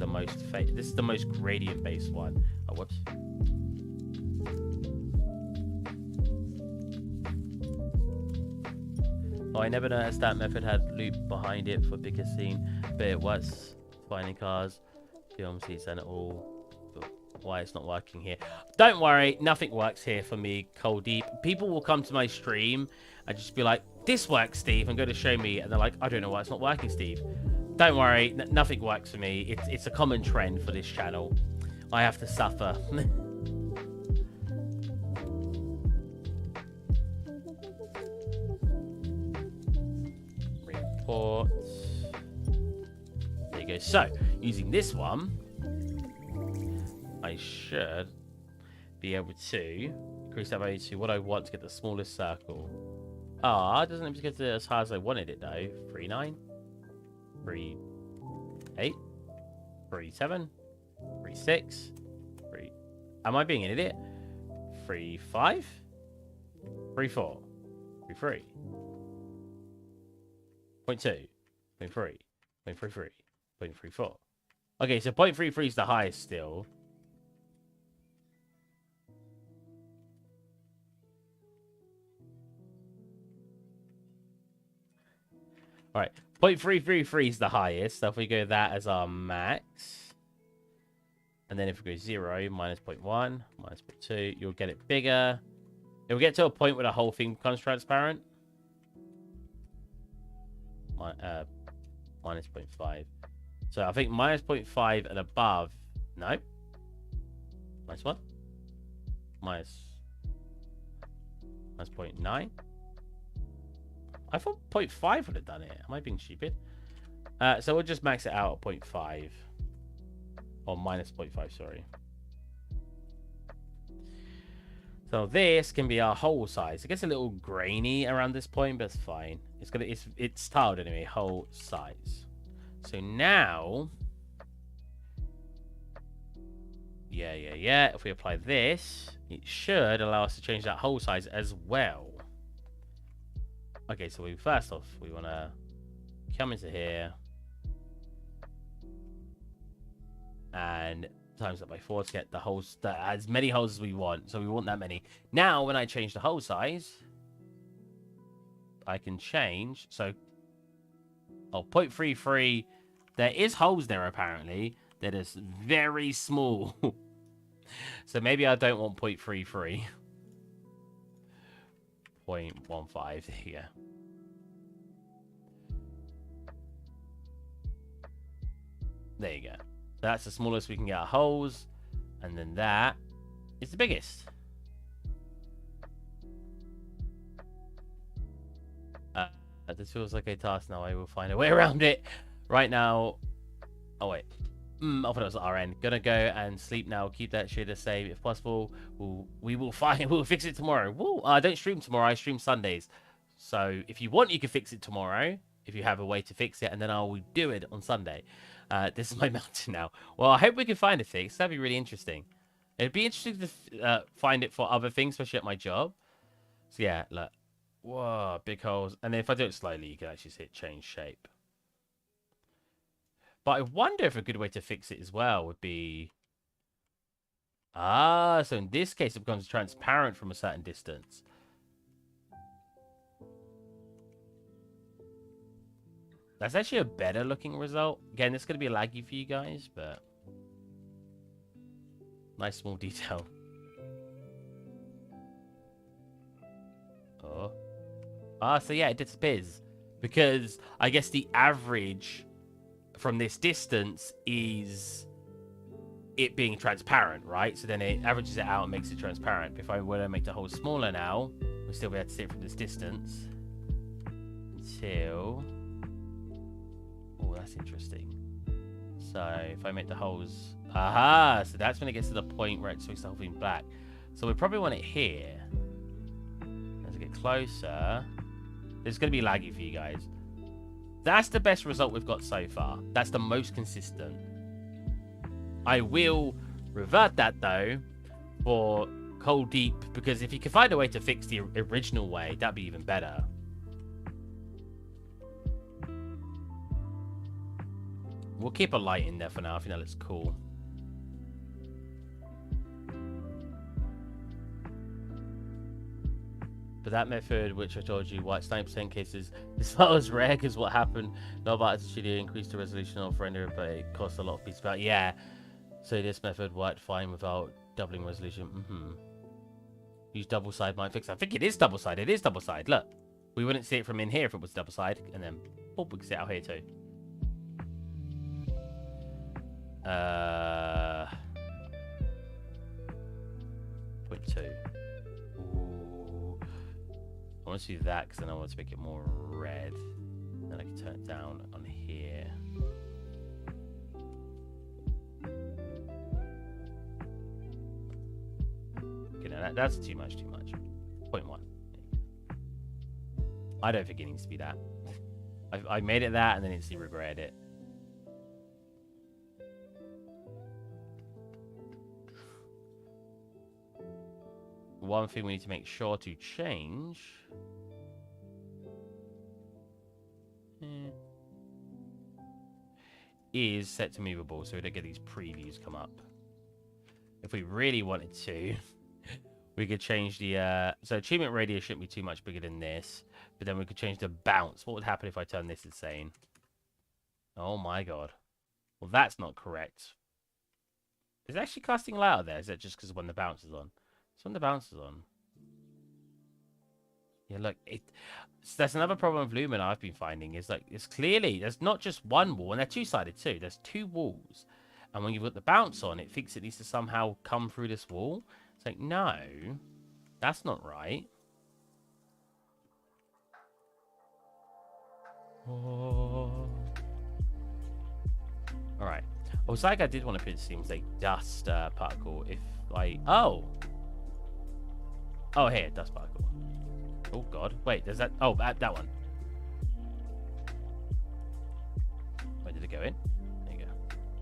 the most gradient-based one. Oh, whoops. Oh, I never noticed that method had loop behind it for bigger scene, but it was finding cars, film seats, and it all. Why it's not working here? Don't worry, nothing works here for me, Cold Deep. People will come to my stream and just be like, "This works, Steve," and go to show me, and they're like, "I don't know why it's not working, Steve." Don't worry, nothing works for me. It's a common trend for this channel. I have to suffer. Reports. There you go. So, using this one, I should be able to increase that value to what I want to get the smallest circle. Ah, it doesn't get to as high as I wanted it though. 3.9, 3.8, 3.7, 3.6, 3. Am I being an idiot? 3.5, 3.4, 3.3, 0.2, 0.3, 0.33, 0.34. Okay, so 0.33 is the highest still. All right, 0.333 is the highest. So if we go that as our max, and then if we go 0, minus 0.1, minus 0.2, you'll get it bigger. It will get to a point where the whole thing becomes transparent. Minus 0.5. So I think minus 0.5 and above. No. Minus what? Minus 0.9. I thought 0.5 would have done it. Am I being stupid? So we'll just max it out at 0.5. Or minus 0.5, sorry. So this can be our hole size. It gets a little grainy around this point, but it's fine. It's tiled anyway, hole size. So now, yeah. If we apply this, it should allow us to change that hole size as well. Okay, so first off, we want to come into here and times that by 4 to get the holes, as many holes as we want. So we want that many. Now, when I change the hole size, I can change. So, 0.33. There is holes there apparently. That is very small. So maybe I don't want 0.33. 0.15 here. There you go. That's the smallest we can get our holes. And then that is the biggest. This feels like a task now. I will find a way around it. Right now. Oh, wait. I thought it was RN. Gonna go and sleep now. Keep that shader saved if possible. We'll fix it tomorrow. Woo! I don't stream tomorrow. I stream Sundays. So if you want, you can fix it tomorrow. If you have a way to fix it, and then I will do it on Sunday. This is my mountain now. Well, I hope we can find a fix. That'd be really interesting. It'd be interesting to find it for other things, especially at my job. So yeah, look. Whoa, big holes. And if I do it slowly, you can actually see it change shape. But I wonder if a good way to fix it as well would be... so in this case, it becomes transparent from a certain distance. That's actually a better looking result. Again, it's going to be laggy for you guys, but... nice small detail. Oh. So yeah, it disappears. Because I guess the average from this distance is it being transparent, right? So then it averages it out and makes it transparent. If I were to make the hole smaller now, we'll still be able to see it from this distance. Until... oh, that's interesting. So if I make the holes... aha! So that's when it gets to the point where it switches the whole thing black. So we probably want it here. As I get closer... it's going to be laggy for you guys. That's the best result we've got so far. That's the most consistent. I will revert that, though, for coal deep, because if you can find a way to fix the original way, that'd be even better. We'll keep a light in there for now. I think that looks cool. But that method, which I told you, white 90% cases, this photo is rare because what happened, no about the studio increased the resolution of render, but it cost a lot of pieces. But yeah, so this method worked fine without doubling resolution. Use double side might fix. I think it is double side. It is double side. Look, we wouldn't see it from in here if it was double side, and then we can see it out here too. 0.2. I want to do that because then I want to make it more red. Then I can turn it down on here. Okay, now that's too much. 0.1. I don't think it needs to be that. I made it that and then instantly regretted it. One thing we need to make sure to change is set to movable, so we don't get these previews come up. If we really wanted to, we could change the so achievement radius shouldn't be too much bigger than this, but then we could change the bounce. What would happen if I turn this insane? Oh my god. Well, that's not correct. Is it actually casting light out there? Is that just because when the bounce is on? It's when the bounce is on. Yeah, look, that's another problem with Lumen I've been finding, is like, it's clearly, there's not just one wall, and they're two-sided too. There's two walls. And when you've got the bounce on, it thinks it needs to somehow come through this wall. It's like, no, that's not right. Oh. All right. Oh, it's like I did want to put, it seems like dust particle. If I, oh, here, dust particle. Oh god, wait, there's that. Oh, that one. Where did it go in? There you go.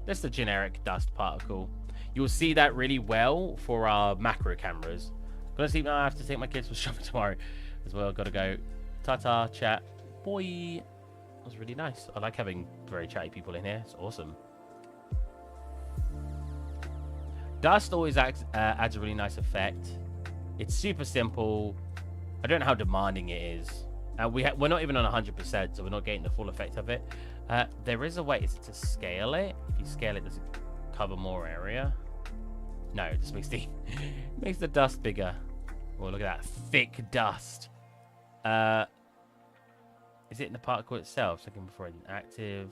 That's the generic dust particle. You'll see that really well for our macro cameras. Gonna sleep now. I have to take my kids for shopping tomorrow as well. Gotta go. Ta-ta, chat. Boy. That was really nice. I like having very chatty people in here. It's awesome. Dust always adds a really nice effect. It's super simple. I don't know how demanding it is. We're not even on 100%, so we're not getting the full effect of it. There is a way to scale it. If you scale it, does it cover more area? No, it just makes the makes the dust bigger. Oh, look at that thick dust. Is it in the particle itself? Looking before it's active.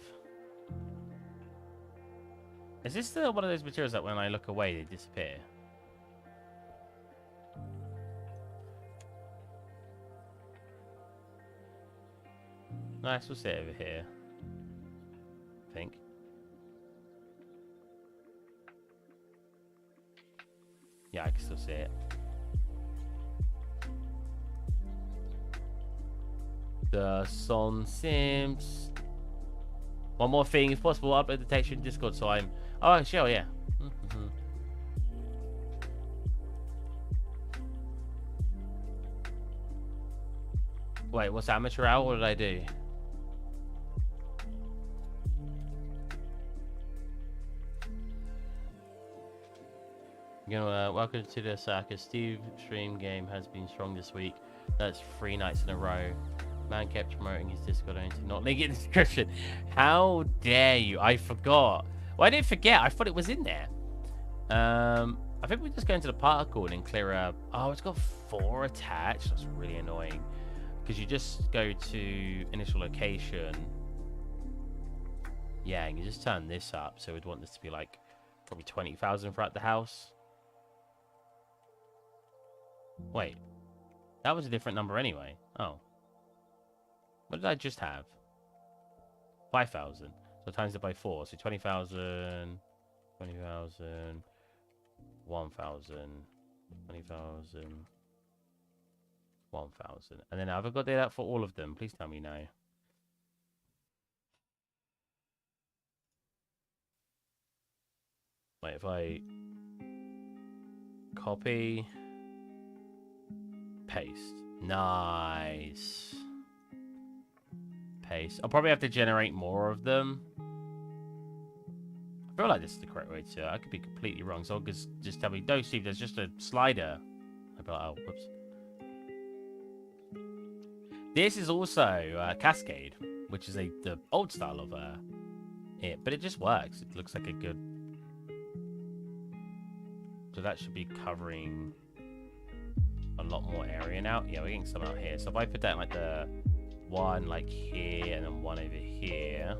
Is this one of those materials that when I look away they disappear? Nice, we'll sit over here. I think. Yeah, I can still see it. The Son Sims. One more thing, if possible, upload the texture in Discord so I'm... Oh, sure, yeah. Wait, what's amateur hour? What did I do? You know, welcome to the circus. Steve stream game has been strong this week. That's 3 nights in a row. Man kept promoting his Discord only to not link it in the description. How dare you? I forgot. Well, I didn't forget. I thought it was in there. I think we're just going to the particle and clear up. Oh, it's got 4 attached. That's really annoying. Because you just go to initial location. Yeah, and you just turn this up. So we'd want this to be like probably 20,000 throughout the house. Wait, that was a different number anyway. Oh, what did I just have? 5,000. So times it by 4. So 20,000, 20,000, 1,000, 20,000, 1,000. And then have I got to do that for all of them? Please tell me no. Wait, if I copy paste. Nice. Paste. I'll probably have to generate more of them. I feel like this is the correct way to do it. I could be completely wrong. So I'll just tell me, no, Steve, there's just a slider. I'll be like, oh, whoops. This is also Cascade, which is the old style of it, but it just works. It looks like a good... So that should be covering a lot more area now. Yeah, we're getting some out here. So if I put that like the one like here and then one over here,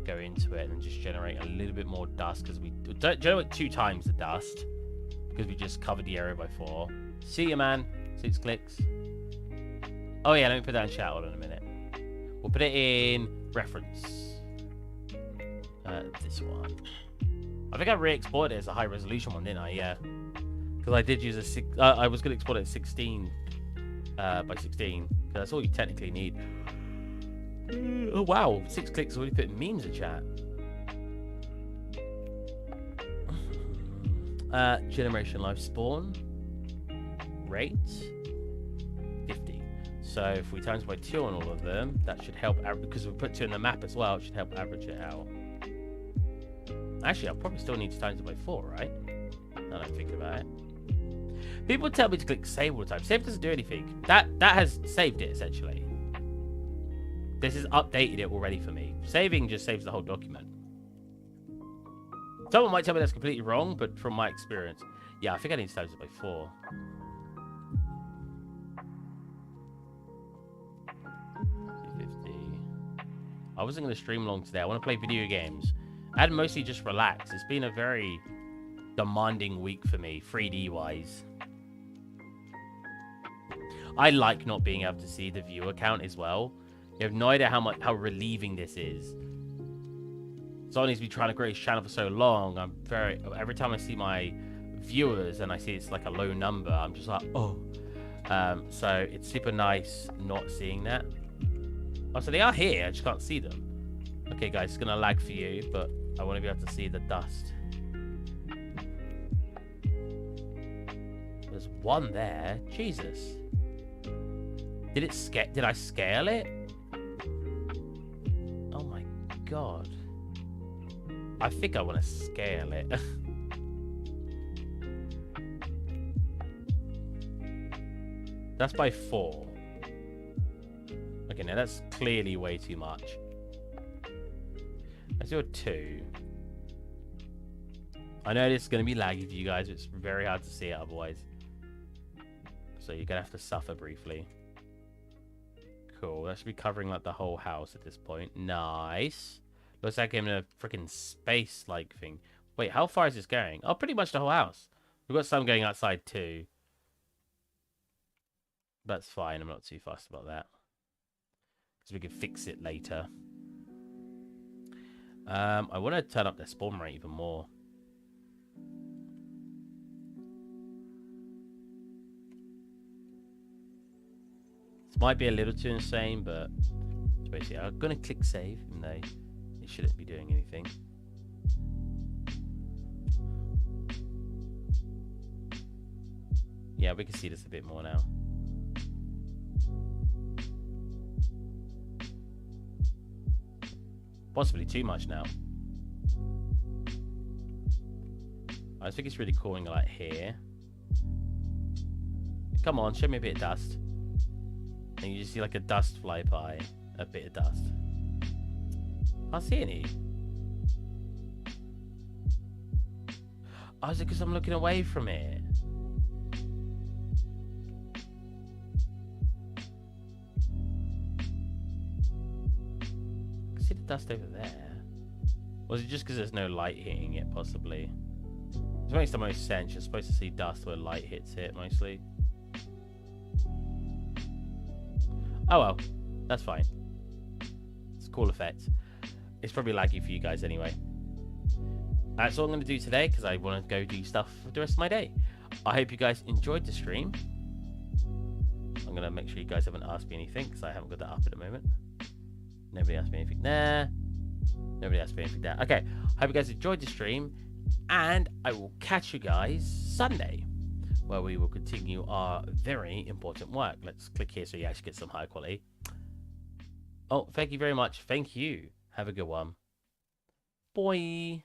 go into it and then just generate a little bit more dust because we don't generate 2 times the dust because we just covered the area by 4. See you, man. 6 clicks. Oh yeah, let me put that in chat. Hold on a minute. We'll put it in reference. This one. I think I re-exported it as a high resolution one, didn't I? Yeah. Because I did use a I was going to export it at 16 by 16. Because that's all you technically need. Oh wow, 6 clicks already putting memes in chat. Generation live spawn rate 50. So if we times by 2 on all of them, that should help out because we put 2 in the map as well. It should help average it out. Actually, I'll probably still need to times it by 4, right? Now that I think about it. People tell me to click save all the time. Save doesn't do anything. That has saved it essentially. This has updated it already for me. Saving just saves the whole document. Someone might tell me that's completely wrong, but from my experience, yeah, I think I need to times it by 4. I wasn't going to stream long today. I want to play video games and mostly just relax. It's been a very demanding week for me, 3D wise. I like not being able to see the viewer count as well. You have no idea how relieving this is. Someone who's been trying to grow his channel for so long, every time I see my viewers and I see it's like a low number, I'm just like, oh. So it's super nice not seeing that. Oh, so they are here. I just can't see them. Okay, guys, it's gonna lag for you, but I want to be able to see the dust. There's one there. Jesus. Did I scale it? Oh my god. I think I want to scale it. That's by 4. Okay, now that's clearly way too much. Let's do a 2. I know this is going to be laggy for you guys. It's very hard to see it otherwise. So you're going to have to suffer briefly. Cool. That should be covering like the whole house at this point. Nice. Looks like I'm in a freaking space-like thing. Wait, how far is this going? Oh, pretty much the whole house. We've got some going outside too. That's fine. I'm not too fussed about that. So we can fix it later. I want to turn up the spawn rate even more. This might be a little too insane, but basically I'm going to click save, even though it shouldn't be doing anything. Yeah, we can see this a bit more now. Possibly too much now. I think it's really cool when you're like here. Come on, show me a bit of dust. And you just see like a dust fly by. A bit of dust. Can't see any. Oh, is it because I'm looking away from it? I can see the dust over there. Or is it just because there's no light hitting it, possibly? It makes the most sense. You're supposed to see dust where light hits it, mostly. Oh well, that's fine. It's a cool effect. It's probably laggy for you guys anyway. That's all I'm going to do today because I want to go do stuff for the rest of my day. I hope you guys enjoyed the stream. I'm going to make sure you guys haven't asked me anything because I haven't got that up at the moment. Nobody asked me anything there. Nobody asked me anything there. Okay, hope you guys enjoyed the stream and I will catch you guys Sunday where we will continue our very important work. Let's click here so you actually get some high quality. Oh, thank you very much. Thank you. Have a good one. Bye.